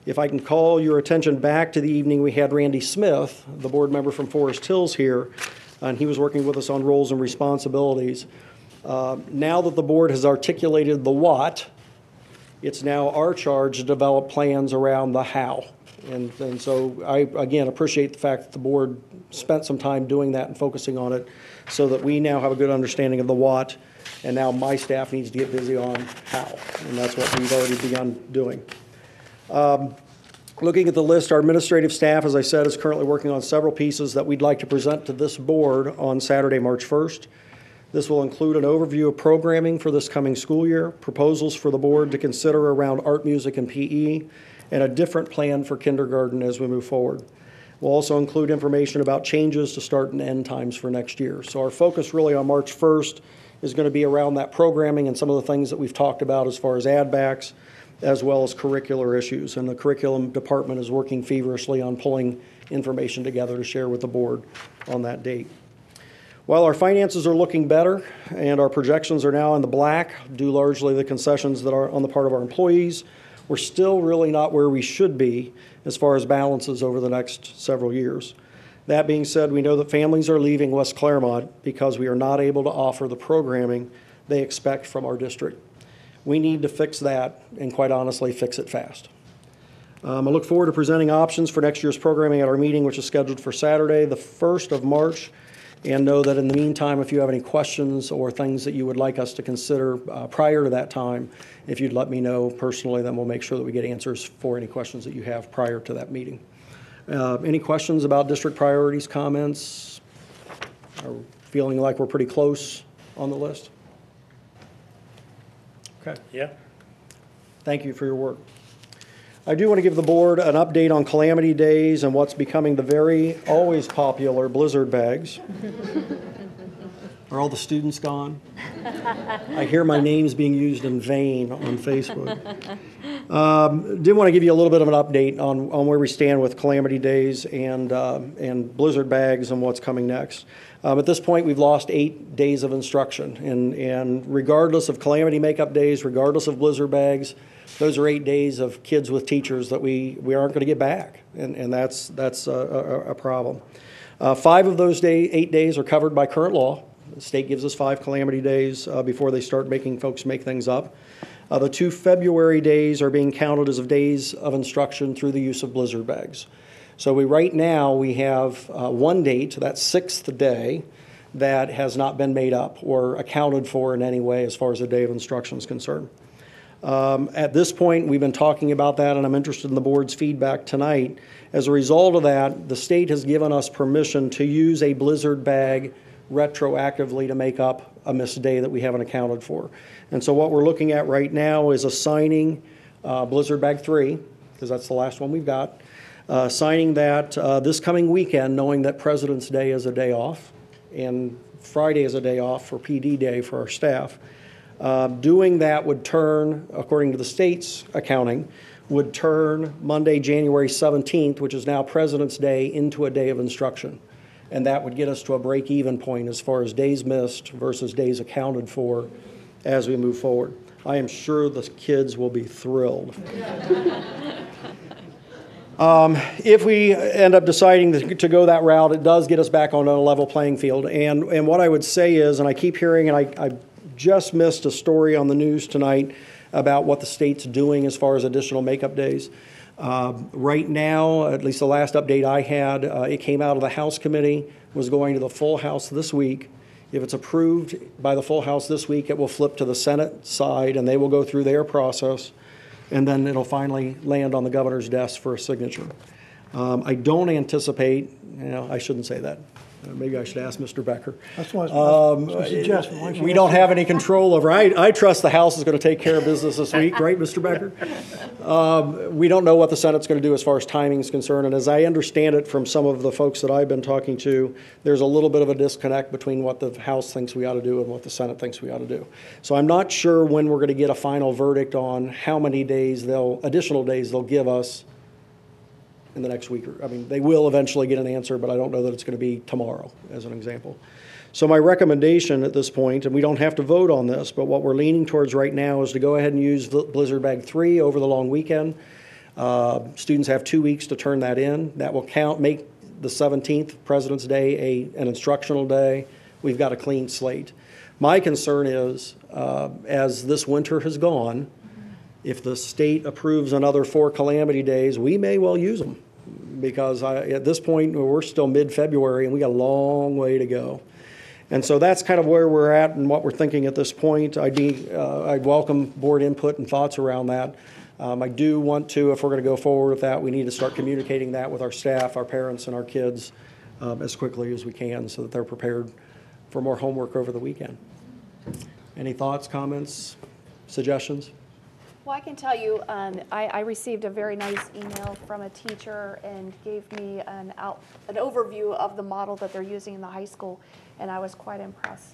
If I can call your attention back to the evening we had Randy Smith, the board member from Forest Hills here, and he was working with us on roles and responsibilities. Now that the board has articulated the what, it's now our charge to develop plans around the how. And so I, again, appreciate the fact that the board spent some time doing that and focusing on it so that we now have a good understanding of the what, and now my staff needs to get busy on how, and that's what we've already begun doing. Looking at the list, our administrative staff, as I said, is currently working on several pieces that we'd like to present to this board on Saturday, March 1st. This will include an overview of programming for this coming school year, proposals for the board to consider around art, music, and PE, and a different plan for kindergarten as we move forward. We'll also include information about changes to start and end times for next year. So our focus really on March 1st is going to be around that programming and some of the things that we've talked about as far as add backs, as well as curricular issues. And the curriculum department is working feverishly on pulling information together to share with the board on that date. While our finances are looking better and our projections are now in the black, due largely to the concessions that are on the part of our employees, we're still really not where we should be as far as balances over the next several years. That being said, we know that families are leaving West Claremont because we are not able to offer the programming they expect from our district. We need to fix that, and quite honestly, fix it fast. I look forward to presenting options for next year's programming at our meeting, which is scheduled for Saturday, the 1st of March. And know that in the meantime, if you have any questions or things that you would like us to consider prior to that time, if you'd let me know personally, then we'll make sure that we get answers for any questions that you have prior to that meeting. Any questions about district priorities, comments? Are we feeling like we're pretty close on the list? Okay. Yeah. Thank you for your work. I do want to give the board an update on calamity days and what's becoming the very always popular blizzard bags. Are all the students gone? I hear my name's being used in vain on Facebook. Did want to give you a little bit of an update on where we stand with calamity days and blizzard bags and what's coming next. At this point, we've lost 8 days of instruction, and regardless of calamity makeup days, regardless of blizzard bags, those are 8 days of kids with teachers that we aren't going to get back, and that's a problem. 5 of those 8 days are covered by current law. The state gives us 5 calamity days before they start making folks make things up. The 2 February days are being counted as of days of instruction through the use of blizzard bags. So right now we have 1 date, that 6th day, that has not been made up or accounted for in any way as far as the day of instruction is concerned. At this point, we've been talking about that, and I'm interested in the board's feedback tonight. As a result of that, the state has given us permission to use a blizzard bag retroactively to make up a missed day that we haven't accounted for. And so what we're looking at right now is assigning blizzard bag 3, because that's the last one we've got, signing that this coming weekend, knowing that President's Day is a day off and Friday is a day off for PD Day for our staff. Doing that would turn, according to the state's accounting, would turn Monday, January 17th, which is now President's Day, into a day of instruction. And that would get us to a break-even point as far as days missed versus days accounted for as we move forward. I am sure the kids will be thrilled. If we end up deciding to go that route, it does get us back on a level playing field. And what I would say is, and I keep hearing, and I just missed a story on the news tonight about what the state's doing as far as additional makeup days. Right now, at least the last update I had, it came out of the House committee, was going to the full House this week. If it's approved by the full House this week, it will flip to the Senate side, and they will go through their process, and then it'll finally land on the governor's desk for a signature. I don't anticipate, I shouldn't say that. Maybe I should ask Mr. Becker. That's what I was suggesting. We don't have any control over, I trust the House is going to take care of business this week, right, Mr. Becker? We don't know what the Senate's going to do as far as timing is concerned, and as I understand it from some of the folks that I've been talking to, there's a little bit of a disconnect between what the House thinks we ought to do and what the Senate thinks we ought to do. So I'm not sure when we're going to get a final verdict on how many days additional days they'll give us in the next week. They will eventually get an answer, but I don't know that it's going to be tomorrow, as an example. So my recommendation at this point, and we don't have to vote on this, but what we're leaning towards right now is to go ahead and use Blizzard Bag 3 over the long weekend. Students have 2 weeks to turn that in. That will make the 17th, President's Day, an instructional day. We've got a clean slate. My concern is, as this winter has gone, if the state approves another 4 calamity days, we may well use them, because at this point, we're still mid-February and we got a long way to go. And so that's kind of where we're at and what we're thinking at this point. I'd welcome board input and thoughts around that. I do want to, if we're going to go forward with that, we need to start communicating that with our staff, our parents, and our kids as quickly as we can so that they're prepared for more homework over the weekend. Any thoughts, comments, suggestions? Well, I can tell you, I received a very nice email from a teacher and gave me an overview of the model that they're using in the high school, and I was quite impressed.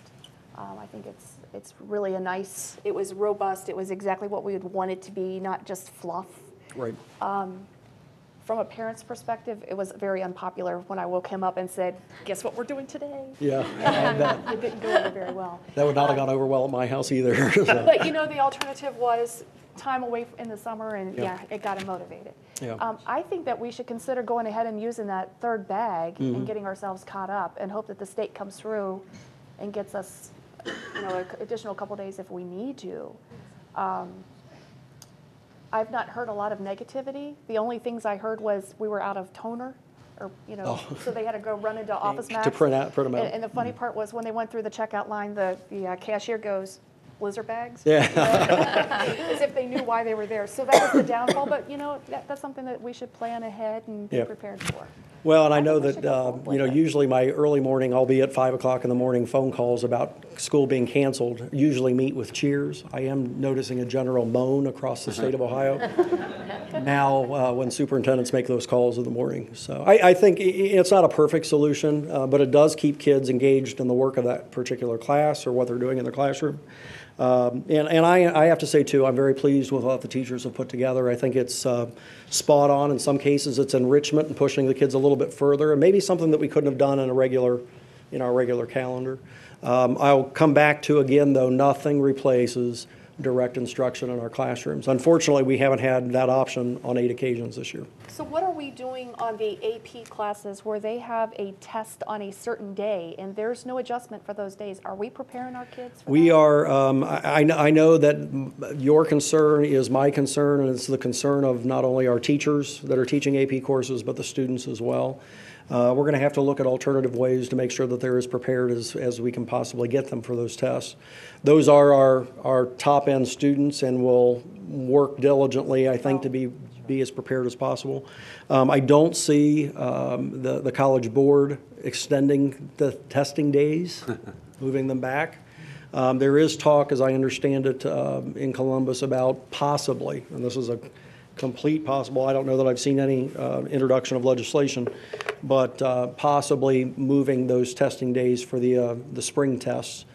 I think it's really it was robust, it was exactly what we would want it to be, not just fluff. Right. From a parent's perspective, it was very unpopular when I woke him up and said, guess what we're doing today? Yeah. It didn't go over very well. That would not have gone over well at my house either. So. But you know, the alternative was time away in the summer, and Yeah. it got him motivated. Yeah. I think that we should consider going ahead and using that third bag and getting ourselves caught up, and hope that the state comes through and gets us, an additional couple days if we need to. I've not heard a lot of negativity. The only things I heard was we were out of toner, or so they had to go run into Office Max To print them out. And the funny part was when they went through the checkout line, the cashier goes, blizzard bags? Yeah. As if they knew why they were there. So that was the downfall, but that's something that we should plan ahead and be Yeah. prepared for. Well, and I know think we that, should go forward with it. usually my early morning, albeit 5 o'clock in the morning, phone calls about school being canceled usually meet with cheers. I am noticing a general moan across the state of Ohio now when superintendents make those calls in the morning. So I think it's not a perfect solution, but it does keep kids engaged in the work of that particular class or what they're doing in their classroom. And I have to say, too, I'm very pleased with what the teachers have put together. I think it's spot on. In some cases, it's enrichment and pushing the kids a little bit further, and maybe something that we couldn't have done in our regular calendar. I'll come back to, again, though, nothing replaces direct instruction in our classrooms. Unfortunately, we haven't had that option on 8 occasions this year. So what are we doing on the AP classes where they have a test on a certain day and there's no adjustment for those days? Are we preparing our kids for We that? are, I know that your concern is my concern, and it's the concern of not only our teachers that are teaching AP courses, but the students as well. We're going to have to look at alternative ways to make sure that they're as prepared as we can possibly get them for those tests. Those are our top-end students, and will work diligently, I think, to be as prepared as possible. I don't see the College Board extending the testing days, moving them back. There is talk, as I understand it, in Columbus about possibly, and this is a complete possible, I don't know that I've seen any introduction of legislation, but possibly moving those testing days for the spring tests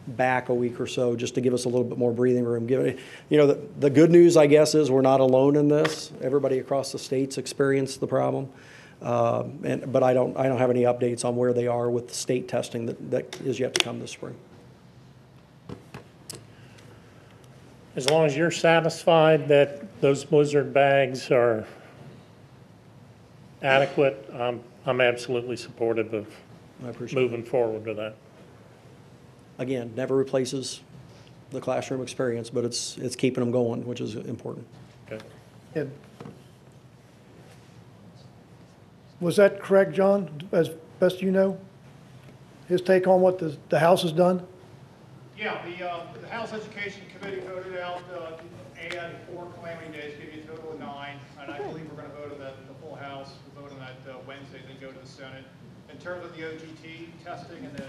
back a week or so, just to give us a little bit more breathing room. The good news, I guess, is we're not alone in this. Everybody across the state's experienced the problem, but I don't have any updates on where they are with the state testing that is yet to come this spring. As long as you're satisfied that those blizzard bags are adequate, I'm absolutely supportive of I appreciate it. moving forward with that. Again, never replaces the classroom experience, but it's keeping them going, which is important. Okay. And was that correct, John, as best you know? His take on what the House has done? Yeah, the House Education Committee voted out add 4 calamity days, give you a total of 9, and I believe we're going to vote on that, the full House, we'll vote on that Wednesday, then go to the Senate. In terms of the OGT testing and the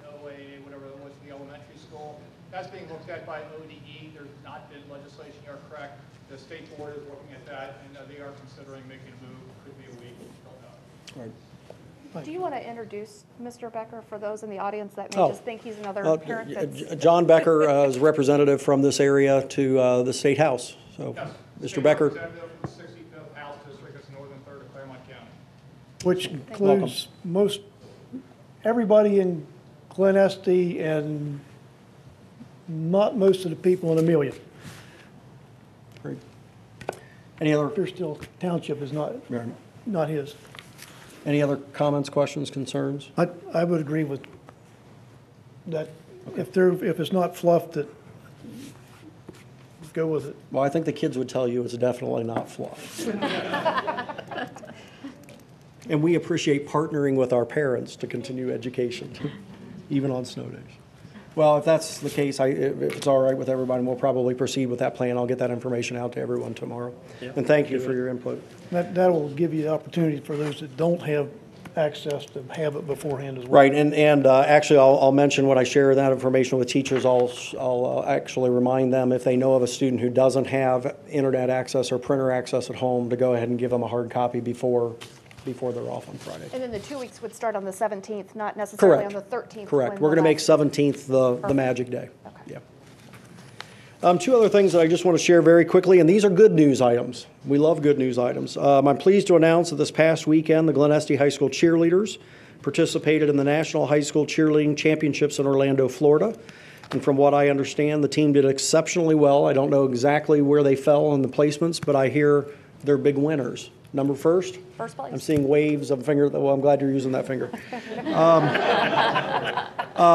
OA, whatever it was, the elementary school, that's being looked at by ODE. There's not been legislation, you're correct. The state board is looking at that, and they are considering making a move. Could be a week, don't know. Right. Do you want to introduce Mr. Becker for those in the audience that may Oh. just think he's another parent that's... John Becker is a representative from this area to the State House. So, Yes, Mr. state Becker. representative from the 65th House District, it's northern third of Claremont County. Which includes everybody in Glen Estee and not most of the people in Amelia. Great. Any other Still Township is not his. Any other comments, questions, concerns? I would agree with that. If it's not fluff, that go with it. Well, I think the kids would tell you it's definitely not fluff. And we appreciate partnering with our parents to continue education, even on snow days. Well, if that's the case, if it's all right with everybody, we'll probably proceed with that plan. I'll get that information out to everyone tomorrow. And thank you for your input. That will give you the opportunity for those that don't have access to have it beforehand as well. Right, and actually, I'll mention when I share that information with teachers, I'll actually remind them if they know of a student who doesn't have internet access or printer access at home to go ahead and give them a hard copy before they're off on Friday. And then the 2 weeks would start on the 17th, not necessarily on Correct. the 13th. Correct. when We're going to the make last- 17th the magic day. Okay. Yeah. Two other things that I just want to share very quickly, and these are good news items. We love good news items. I'm pleased to announce that this past weekend, the Glen Estee High School cheerleaders participated in the National High School Cheerleading Championships in Orlando, Florida. And from what I understand, the team did exceptionally well. I don't know exactly where they fell in the placements, but I hear they're big winners. Number first? First place. I'm seeing waves of finger. Well, I'm glad you're using that finger.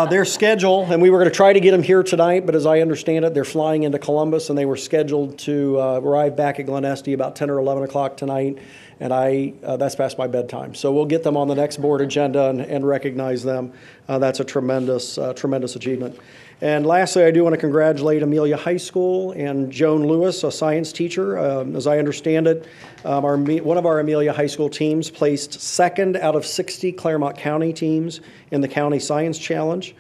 Their schedule, and we were going to try to get them here tonight, but as I understand it, they're flying into Columbus, and they were scheduled to arrive back at Glen Estee about 10 or 11 o'clock tonight, and that's past my bedtime. So we'll get them on the next board agenda and recognize them. That's a tremendous achievement. And lastly, I do want to congratulate Amelia High School and Joan Lewis, a science teacher. As I understand it, one of our Amelia High School teams placed second out of 60 Claremont County teams in the County Science Challenge.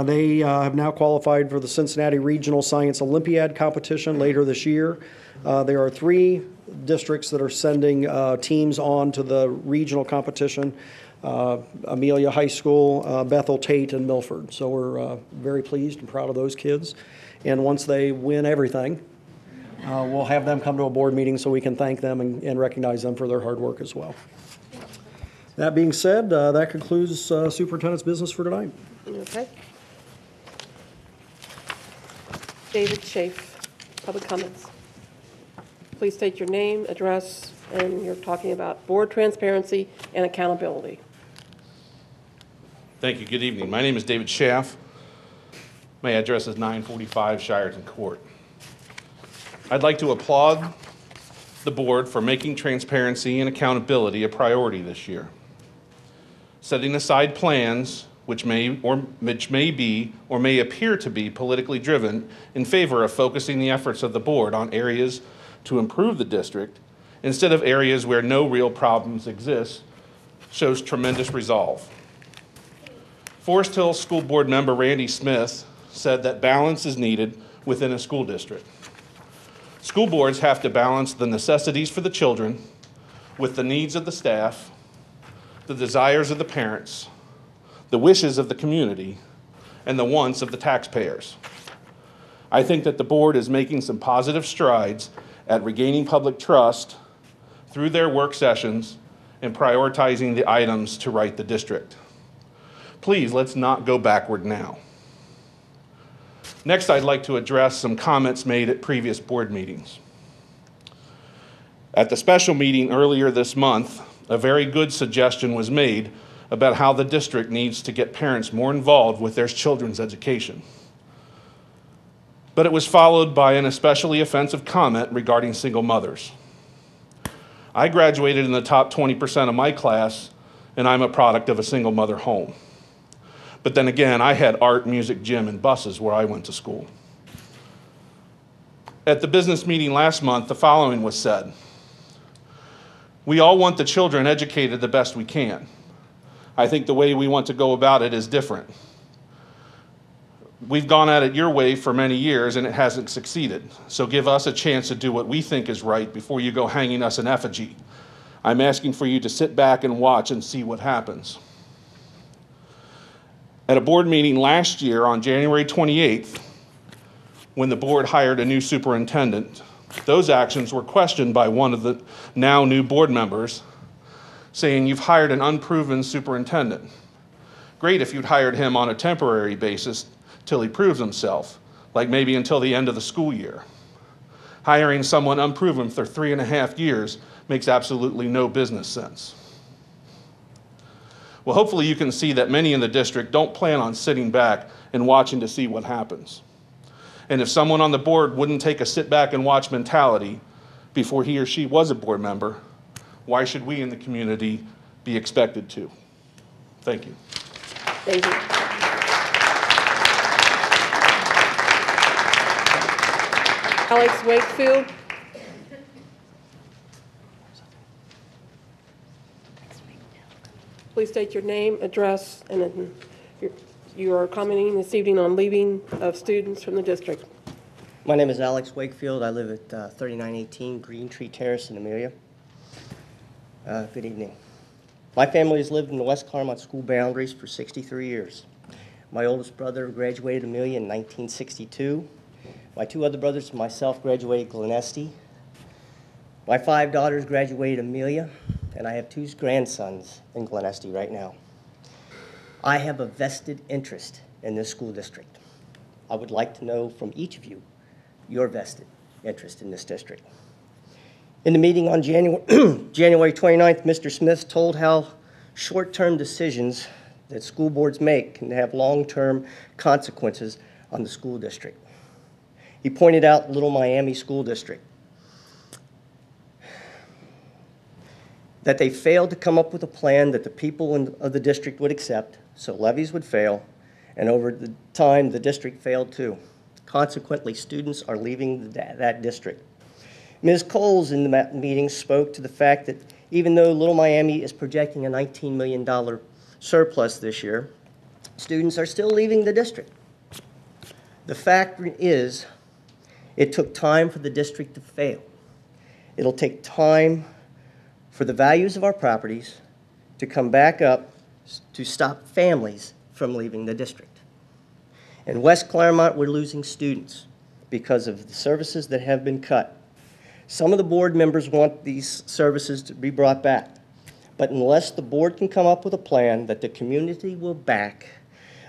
They have now qualified for the Cincinnati Regional Science Olympiad competition later this year. There are 3 districts that are sending teams on to the regional competition. Amelia High School, Bethel, Tate, and Milford. So we're very pleased and proud of those kids. And once they win everything, we'll have them come to a board meeting so we can thank them and recognize them for their hard work as well. That being said, that concludes Superintendent's business for tonight. Okay. David Schaaf, public comments. Please state your name, address, and you're talking about board transparency and accountability. Thank you. Good evening. My name is David Schaaf. My address is 945 Shireton Court. I'd like to applaud the board for making transparency and accountability a priority this year. Setting aside plans which may be or may appear to be politically driven in favor of focusing the efforts of the board on areas to improve the district instead of areas where no real problems exist shows tremendous resolve. Forest Hill School Board member Randy Smith said that balance is needed within a school district. School boards have to balance the necessities for the children with the needs of the staff, the desires of the parents, the wishes of the community, and the wants of the taxpayers. I think that the board is making some positive strides at regaining public trust through their work sessions and prioritizing the items to right the district. Please, let's not go backward now. Next, I'd like to address some comments made at previous board meetings. At the special meeting earlier this month, a very good suggestion was made about how the district needs to get parents more involved with their children's education. But it was followed by an especially offensive comment regarding single mothers. I graduated in the top 20% of my class, and I'm a product of a single mother home. But then again, I had art, music, gym, and buses where I went to school. At the business meeting last month, the following was said. We all want the children educated the best we can. I think the way we want to go about it is different. We've gone at it your way for many years and it hasn't succeeded. So give us a chance to do what we think is right before you go hanging us an effigy. I'm asking for you to sit back and watch and see what happens. At a board meeting last year on January 28th, when the board hired a new superintendent, those actions were questioned by one of the now new board members, saying, "You've hired an unproven superintendent. Great if you'd hired him on a temporary basis till he proves himself, like maybe until the end of the school year. Hiring someone unproven for 3.5 years makes absolutely no business sense." Well, hopefully you can see that many in the district don't plan on sitting back and watching to see what happens. And if someone on the board wouldn't take a sit back and watch mentality before he or she was a board member, why should we in the community be expected to? Thank you. Thank you. Alex Wakefield. please state your name, address, and then you are commenting this evening on leaving of students from the district. My name is Alex Wakefield. I live at 3918 Green Tree Terrace in Amelia. Good evening. My family has lived in the West Claremont school boundaries for 63 years. My oldest brother graduated Amelia in 1962. My two other brothers and myself graduated Glen Estee. My 5 daughters graduated Amelia, and I have 2 grandsons in Glen Estee right now. I have a vested interest in this school district. I would like to know from each of you your vested interest in this district. In the meeting on January 29th, Mr. Smith told how short-term decisions that school boards make can have long-term consequences on the school district. He pointed out Little Miami School District, that they failed to come up with a plan that the people of the district would accept, so levies would fail, and over the time, the district failed too. Consequently, students are leaving that district. Ms. Coles in the meeting spoke to the fact that even though Little Miami is projecting a $19 million surplus this year, students are still leaving the district. The fact is, it took time for the district to fail. It'll take time for the values of our properties to come back up to stop families from leaving the district. In West Claremont, we're losing students because of the services that have been cut. Some of the board members want these services to be brought back, but unless the board can come up with a plan that the community will back,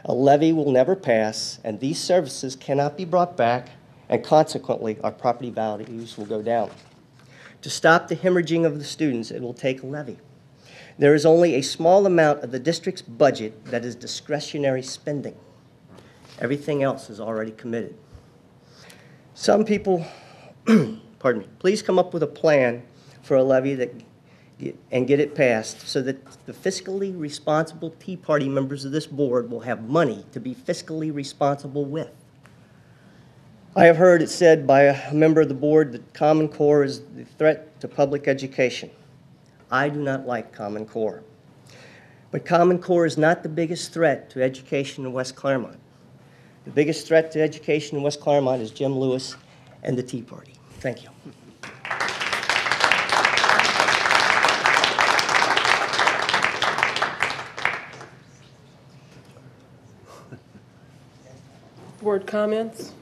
a levy will never pass, and these services cannot be brought back, and consequently, our property values will go down. To stop the hemorrhaging of the students, it will take a levy. There is only a small amount of the district's budget that is discretionary spending. Everything else is already committed. Some people, pardon me, please come up with a plan for a levy and get it passed so that the fiscally responsible Tea Party members of this board will have money to be fiscally responsible with. I have heard it said by a member of the board that Common Core is the threat to public education. I do not like Common Core. But Common Core is not the biggest threat to education in West Claremont. The biggest threat to education in West Claremont is Jim Lewis and the Tea Party. Thank you. Board comments?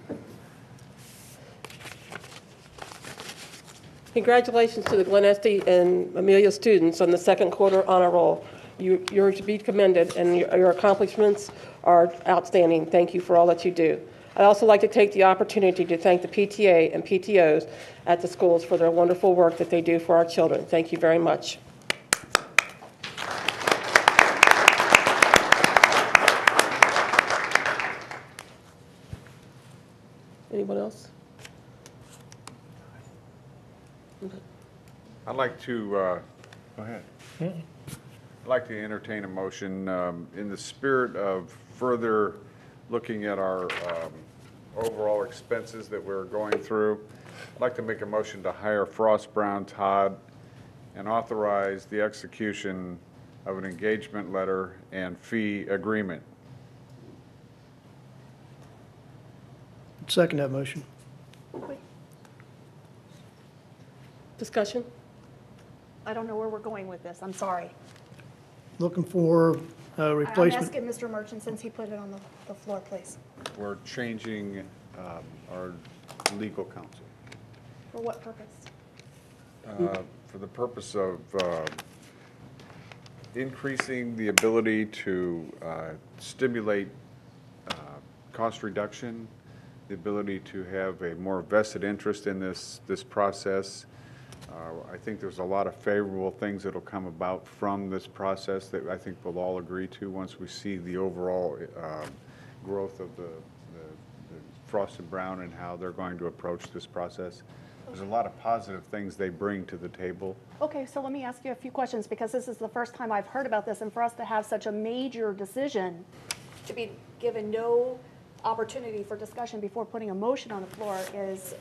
Congratulations to the Glen Estee and Amelia students on the second quarter honor roll. You're to be commended, and your accomplishments are outstanding. Thank you for all that you do. I'd also like to take the opportunity to thank the PTA and PTOs at the schools for their wonderful work that they do for our children. Thank you very much. Anyone else? I'd like to, go ahead. I'd like to entertain a motion in the spirit of further looking at our overall expenses that we're going through. I'd like to make a motion to hire Frost Brown Todd and authorize the execution of an engagement letter and fee agreement. Second that motion. Discussion? I don't know where we're going with this. I'm sorry. Looking for a I'm replacement. asking Mr. Merchant, since he put it on the floor, please. We're changing our legal counsel For what purpose? for the purpose of increasing the ability to stimulate cost reduction, the ability to have a more vested interest in this process. I think there's a lot of favorable things that will come about from this process that I think we'll all agree to once we see the overall growth of the Frost and Brown and how they're going to approach this process. There's a lot of positive things they bring to the table. Okay, so let me ask you a few questions, because this is the first time I've heard about this, and for us to have such a major decision to be given no opportunity for discussion before putting a motion on the floor is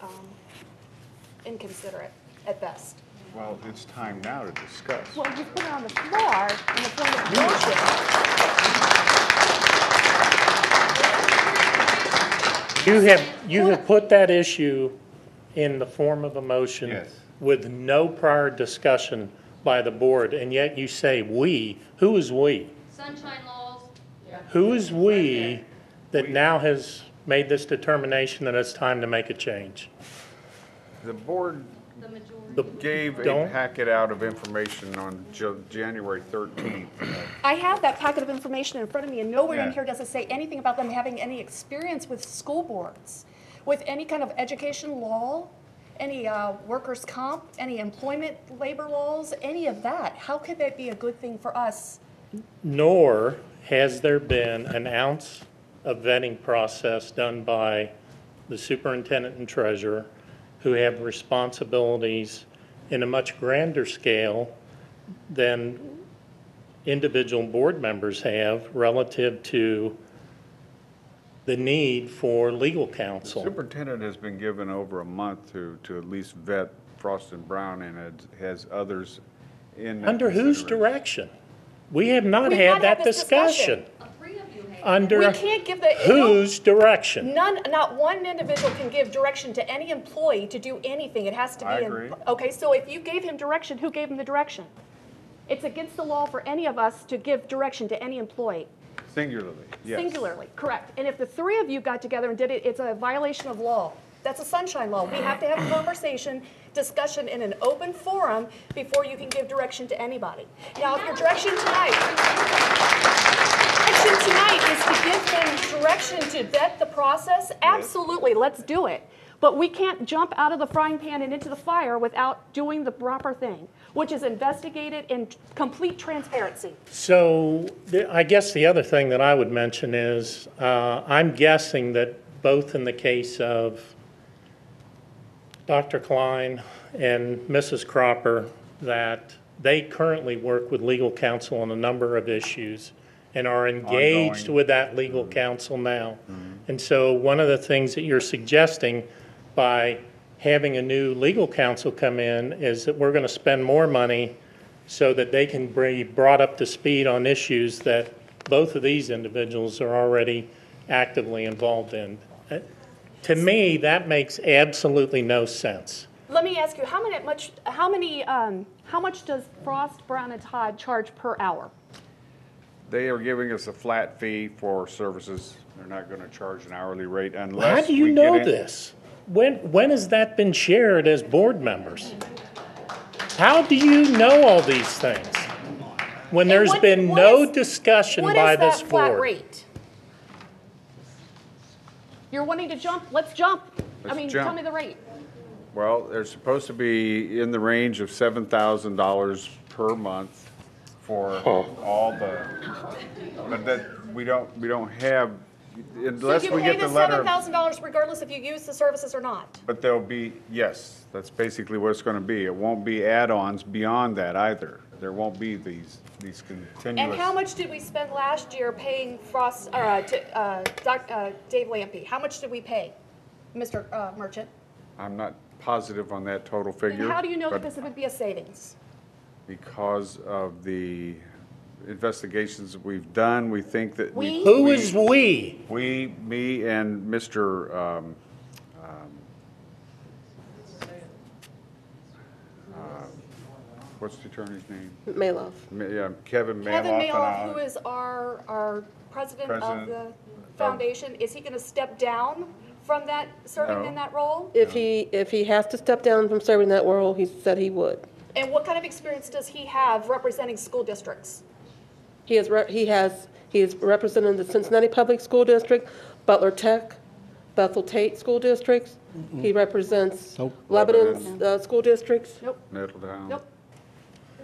inconsiderate at best. Well, it's time now to discuss. Well, you put it on the floor in the form of a motion. You have put that issue in the form of a motion Yes. with no prior discussion by the board, and yet you say "we." Who is "we"? Sunshine laws. Who is "we" that now has made this determination that it's time to make a change? The board The majority. gave a Don't- packet out of information on January 13th. I have that packet of information in front of me, and nowhere in Yeah. here does it say anything about them having any experience with school boards, with any kind of education law, any workers' comp, any employment labor laws, any of that. How could that be a good thing for us? Nor has there been an ounce of vetting process done by the superintendent and treasurer, who have responsibilities in a much grander scale than individual board members have relative to the need for legal counsel. Superintendent has been given over a month to at least vet Frost and Brown, and has others in that Under whose consideration. direction? We have not We've had not that had this discussion. discussion. Under We can't give the whose direction? not one individual can give direction to any employee to do anything. It has to be I agree. Okay, so if you gave him direction, who gave him the direction? It's against the law for any of us to give direction to any employee. Singularly, yes. Singularly, correct. And if the three of you got together and did it, it's a violation of law. That's a sunshine law. We have to have a conversation, discussion in an open forum before you can give direction to anybody. Now, if your direction tonight is to give them direction to vet the process, absolutely, let's do it. But we can't jump out of the frying pan and into the fire without doing the proper thing, which is investigate it in complete transparency. So I guess the other thing that I would mention is, I'm guessing that both in the case of Dr. Klein and Mrs. Cropper, that they currently work with legal counsel on a number of issues and are engaged Ongoing. with that legal counsel now. And so one of the things that you're suggesting by having a new legal counsel come in is that we're going to spend more money so that they can be brought up to speed on issues that both of these individuals are already actively involved in. To me, that makes absolutely no sense. Let me ask you, how much does Frost, Brown, and Todd charge per hour? They are giving us a flat fee for services. They're not going to charge an hourly rate unless How do you we know get in- this? When has that been shared as board members? How do you know all these things? When there's been no discussion by this What is that flat board? rate? You're wanting to jump? Let's jump. Let's Tell jump. me the rate. Well, they're supposed to be in the range of $7,000 per month for all the, but that, we don't have, unless So we you pay get the the letter. $7,000 regardless if you use the services or not? But there'll be, yes, that's basically what it's gonna be. It won't be add-ons beyond that either. There won't be these continuous. And how much did we spend last year paying Frost, Dave Lampy? How much did we pay, Mr. Merchant? I'm not positive on that total figure. And how do you know that but this would be a savings? Because of the investigations we've done, we think that. We? Who is we? We, me, and Mr. What's the attorney's name? Maloff. Yeah, Kevin Maloff. Kevin and Maloff, who I. is our president of President the foundation, is he going to step down from that, serving No. in that role? If he has to step down from serving that role, he said he would. And what kind of experience does he have representing school districts? He is representing the Cincinnati Public School District, Butler Tech, Bethel Tate School Districts. He represents Lebanon's school districts. Nope, Middletown. nope.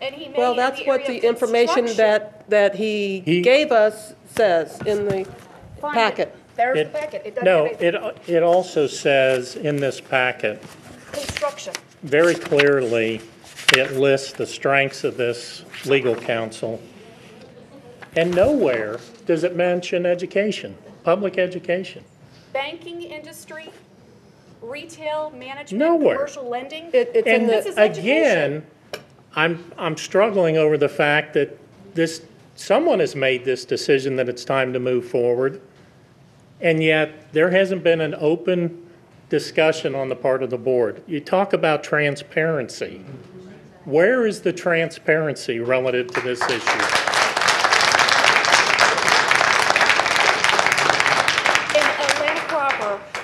And he may Well, in that's the what area the of information construction. that he gave us says in the Find packet. it. There's the packet. It doesn't No, have anything. it also says in this packet, Construction. very clearly, it lists the strengths of this legal counsel. And nowhere does it mention education, public education. Banking industry, retail, management, Nowhere. commercial lending. It's in And the, This is education. again, I'm struggling over the fact that someone has made this decision that it's time to move forward, and yet there hasn't been an open discussion on the part of the board. You talk about transparency. Where is the transparency relative to this issue?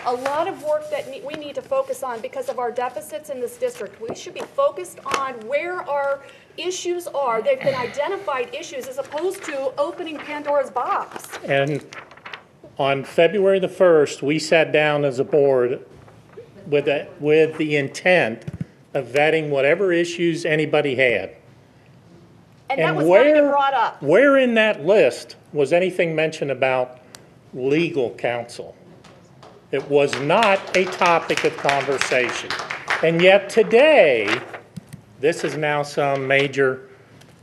A lot of work that we need to focus on because of our deficits in this district. We should be focused on where our issues are. They've been identified issues as opposed to opening Pandora's box. And on February the 1st, we sat down as a board with the intent of vetting whatever issues anybody had. And that was not even brought up. Where in that list was anything mentioned about legal counsel? It was not a topic of conversation. And yet today, this is now some major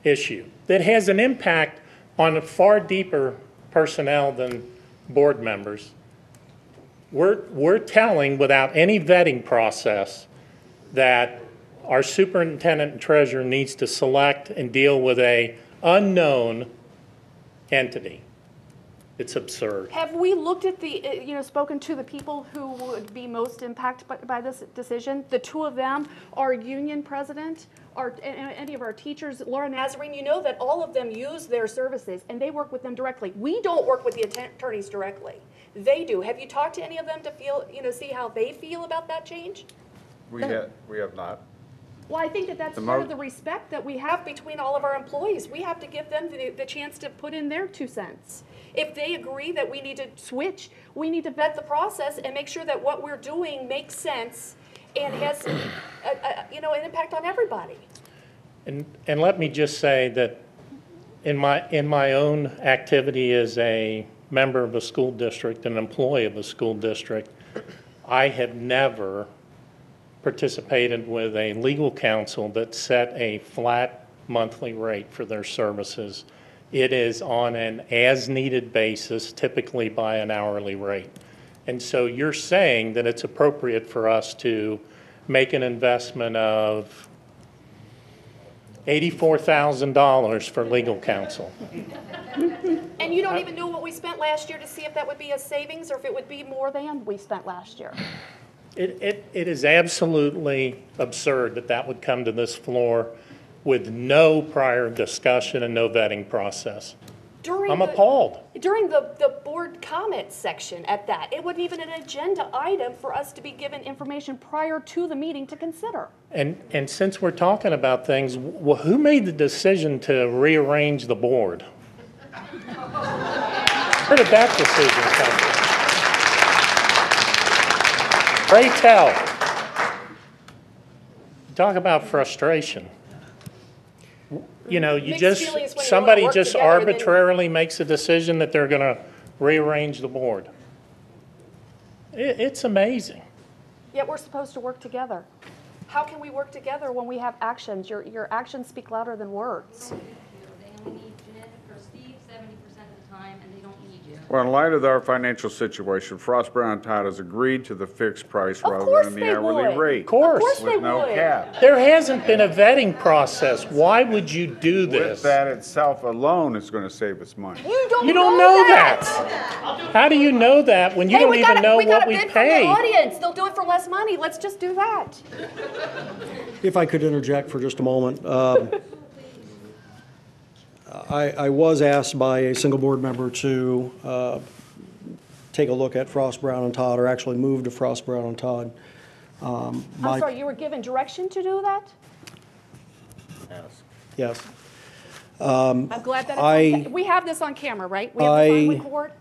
issue that has an impact on a far deeper personnel than board members. We're telling, without any vetting process, that our superintendent and treasurer needs to select and deal with a unknown entity. It's absurd. Have we looked at spoken to the people who would be most impacted by this decision? The two of them, our union president, any of our teachers, Laura Nazarene, you know that all of them use their services and they work with them directly. We don't work with the attorneys directly. They do. Have you talked to any of them to see how they feel about that change? We have not. Well, I think that's part of the respect that we have between all of our employees. We have to give them the chance to put in their 2 cents. If they agree that we need to switch, we need to vet the process and make sure that what we're doing makes sense and has an impact on everybody. And let me just say that in my own activity as a member of a school district, an employee of a school district, I have never participated with a legal counsel that set a flat monthly rate for their services. It is on an as-needed basis, typically by an hourly rate. And so you're saying that it's appropriate for us to make an investment of $84,000 for legal counsel. And you don't even know what we spent last year to see if that would be a savings or if it would be more than we spent last year. It is absolutely absurd that would come to this floor with no prior discussion and no vetting process. I'm appalled. During the board comment section at that, it wasn't even an agenda item for us to be given information prior to the meeting to consider. And since we're talking about things, well, who made the decision to rearrange the board? Where did that decision come from? Pray tell. Talk about frustration. Somebody just arbitrarily makes a decision that they're going to rearrange the board. It's amazing. Yet we're supposed to work together. How can we work together when we have actions? Your actions speak louder than words. They only need Jeanette or Steve 70% of the time, and they don't need you. Well, in light of our financial situation, Frost Brown Todd has agreed to the fixed price rather than the hourly rate. Of course. With no cap. There hasn't been a vetting process. Why would you do this? With that itself alone is going to save us money. You don't know that. How do you know that when you don't even know what we pay? From the audience. They'll do it for less money. Let's just do that. If I could interject for just a moment. I was asked by a single board member to take a look at Frost Brown and Todd, or actually move to Frost Brown and Todd. I'm sorry, you were given direction to do that? Yes. I'm glad that we have this on camera, right? We have the filing court?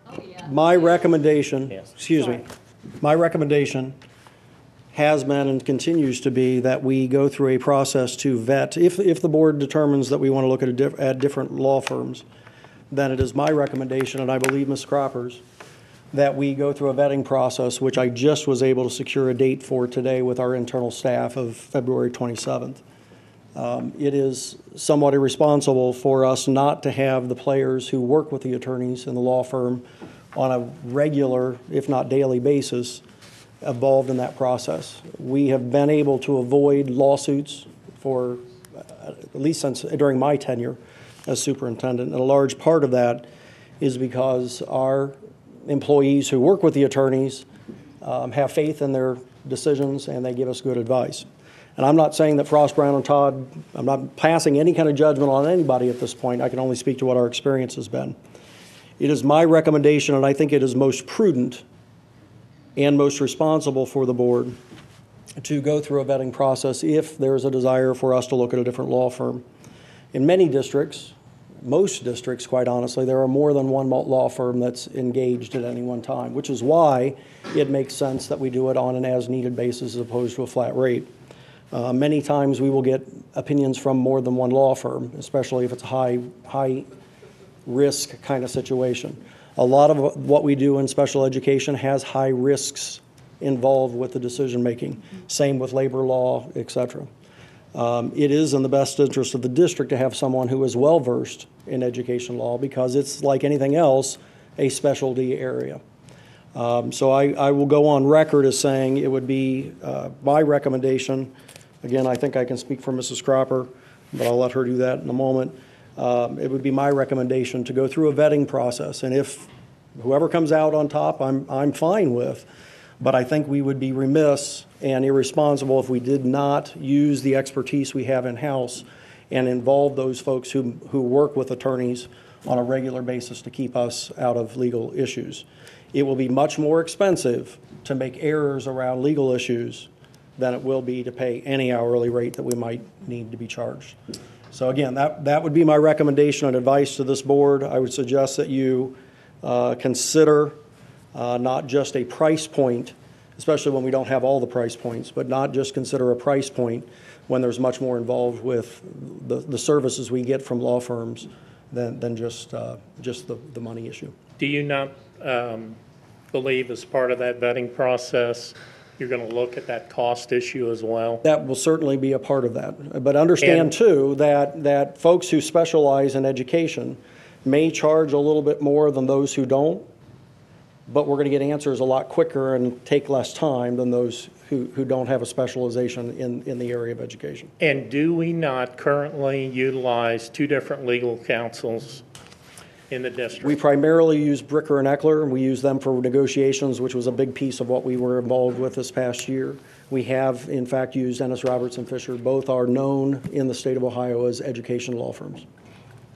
My recommendation, my recommendation has been and continues to be that we go through a process to vet. If the board determines that we want to look at different law firms, then it is my recommendation, and I believe Ms. Cropper's, that we go through a vetting process, which I just was able to secure a date for today with our internal staff of February 27th. It is somewhat irresponsible for us not to have the players who work with the attorneys in the law firm on a regular, if not daily basis, involved in that process. We have been able to avoid lawsuits for at least since during my tenure as superintendent. And a large part of that is because our employees who work with the attorneys have faith in their decisions and they give us good advice. And I'm not saying that Frost, Brown, and Todd, I'm not passing any kind of judgment on anybody at this point. I can only speak to what our experience has been. It is my recommendation, and I think it is most prudent and most responsible for the board to go through a vetting process if there's a desire for us to look at a different law firm. In many districts, most districts, quite honestly, there are more than one law firm that's engaged at any one time, which is why it makes sense that we do it on an as-needed basis as opposed to a flat rate. Many times we will get opinions from more than one law firm, especially if it's a high risk kind of situation. A lot of what we do in special education has high risks involved with the decision making. Same with labor law, et cetera. It is in the best interest of the district to have someone who is well versed in education law because it's like anything else, a specialty area. So I will go on record as saying it would be my recommendation. Again, I think I can speak for Mrs. Cropper, but I'll let her do that in a moment. It would be my recommendation to go through a vetting process. And if whoever comes out on top, I'm fine with. But I think we would be remiss and irresponsible if we did not use the expertise we have in-house and involve those folks who work with attorneys on a regular basis to keep us out of legal issues. It will be much more expensive to make errors around legal issues than it will be to pay any hourly rate that we might need to be charged. So again, that would be my recommendation and advice to this board. I would suggest that you consider not just a price point, especially when we don't have all the price points, but not just consider a price point when there's much more involved with the services we get from law firms than just the money issue. Do you not believe as part of that vetting process, you're going to look at that cost issue as well? That will certainly be a part of that. But understand too that folks who specialize in education may charge a little bit more than those who don't, but we're going to get answers a lot quicker and take less time than those who don't have a specialization in the area of education. And do we not currently utilize two different legal counsels in the district? We primarily use Bricker and Eckler, and we use them for negotiations, which was a big piece of what we were involved with this past year. We have, in fact, used Ennis, Roberts, and Fisher. Both are known in the state of Ohio as education law firms.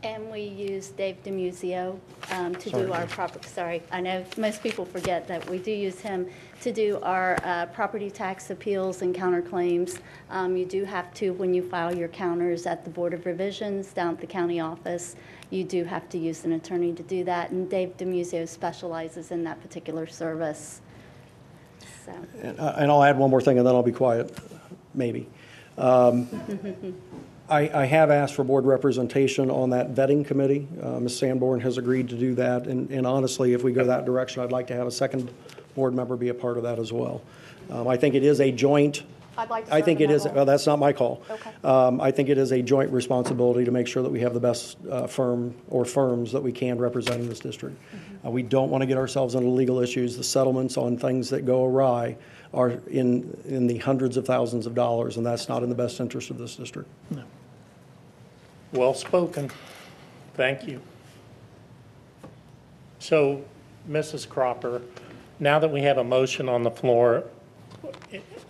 And we use Dave DiMuzio to do our sorry, I know most people forget that we do use him to do our property tax appeals and counterclaims. You do have to, when you file your counters at the Board of Revisions down at the county office, you do have to use an attorney to do that, and Dave DiMuzio specializes in that particular service. So. And I'll add one more thing, and then I'll be quiet, maybe. I have asked for board representation on that vetting committee. Ms. Sanborn has agreed to do that, and honestly, if we go that direction, I'd like to have a second board member be a part of that as well. I think it is a joint. I'd like to I think it is. well, that's not my call. Okay. I think it is a joint responsibility to make sure that we have the best firm or firms that we can representing this district. We don't want to get ourselves into legal issues. The settlements on things that go awry are in the hundreds of thousands of dollars, and that's not in the best interest of this district. No. Well spoken. Thank you. So, Mrs. Cropper, now that we have a motion on the floor,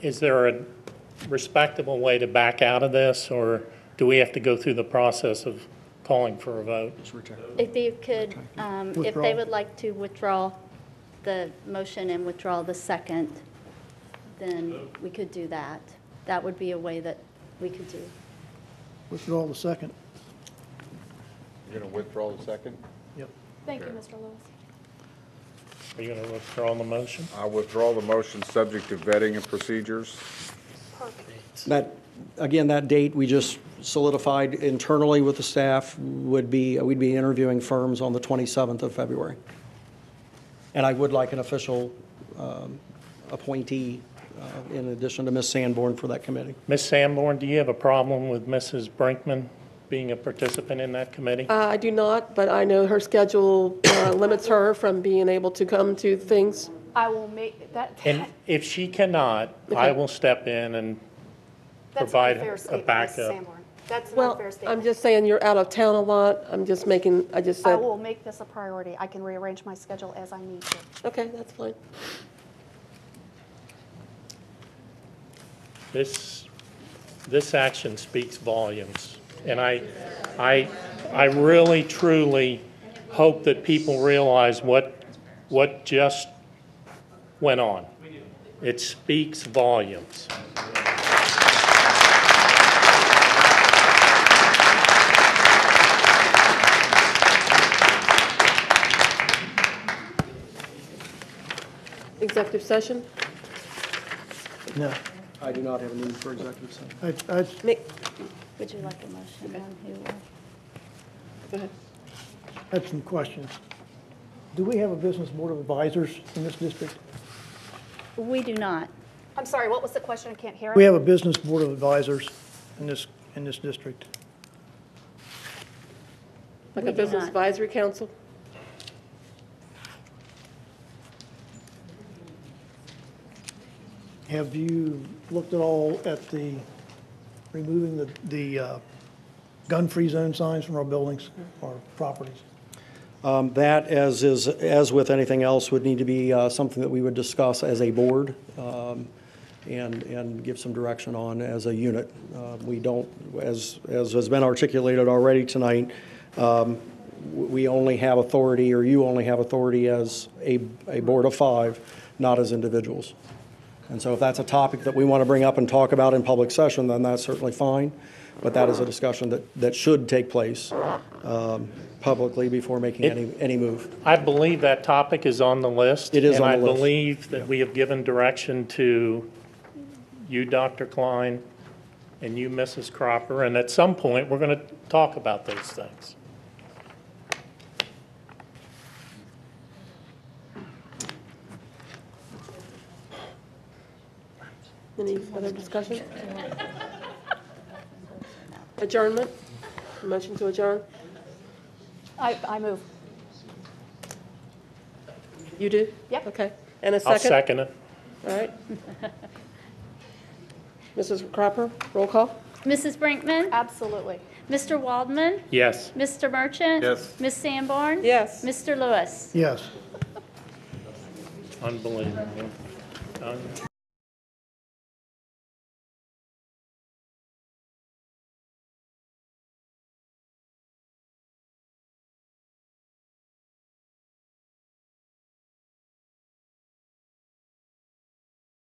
is there a respectable way to back out of this, or do we have to go through the process of calling for a vote? If you could, if they would like to withdraw the motion and withdraw the second, then we could do that. That would be a way that we could do. Withdraw the second. You're going to withdraw the second? Yep. Thank you, Mr. Lewis. Are you going to withdraw the motion? I withdraw the motion subject to vetting and procedures. That, again, that date we just solidified internally with the staff would be, we'd be interviewing firms on the 27th of February. And I would like an official appointee in addition to Ms. Sanborn for that committee. Ms. Sanborn, do you have a problem with Mrs. Brinkman being a participant in that committee? I do not, but I know her schedule limits her from being able to come to things. I will make that. And if she cannot, I will step in and That's provide a fair a statement, Ms. backup. Sanborn. That's an Well, unfair I'm statement. just saying you're out of town a lot. I just I said, will make this a priority. I can rearrange my schedule as I need to. okay, that's fine. This action speaks volumes. And I really, truly hope that people realize what just went on. It speaks volumes. Executive session? No. I do not have a need for executive session. Mick, Would you like a motion on who? go ahead. I had some questions. Do we have a business board of advisors in this district? We do not. I'm sorry, what was the question? I can't hear it. We have a business board of advisors in this district. Like We a do business not. advisory council? Have you looked at all at the, removing the gun-free zone signs from our buildings or properties? That, as with anything else, would need to be something that we would discuss as a board and give some direction on as a unit. We don't, as has been articulated already tonight, we only have authority, or you only have authority as a board of 5, not as individuals. And so if that's a topic that we want to bring up and talk about in public session, then that's certainly fine. But that is a discussion that should take place publicly before making any move. I believe that topic is on the list. It is on the And I list. believe that we have given direction to you, Dr. Klein, and you, Mrs. Cropper, and at some point, we're going to talk about those things. Any other discussion? Adjournment? Motion to adjourn? I move. You do? Yep. Okay. And a I'll second? second it. All right. Mrs. Cropper, roll call? Mrs. Brinkman? Absolutely. Mr. Waldman? Yes. Mr. Merchant? Yes. Ms. Sanborn? Yes. Mr. Lewis? Yes. Unbelievable.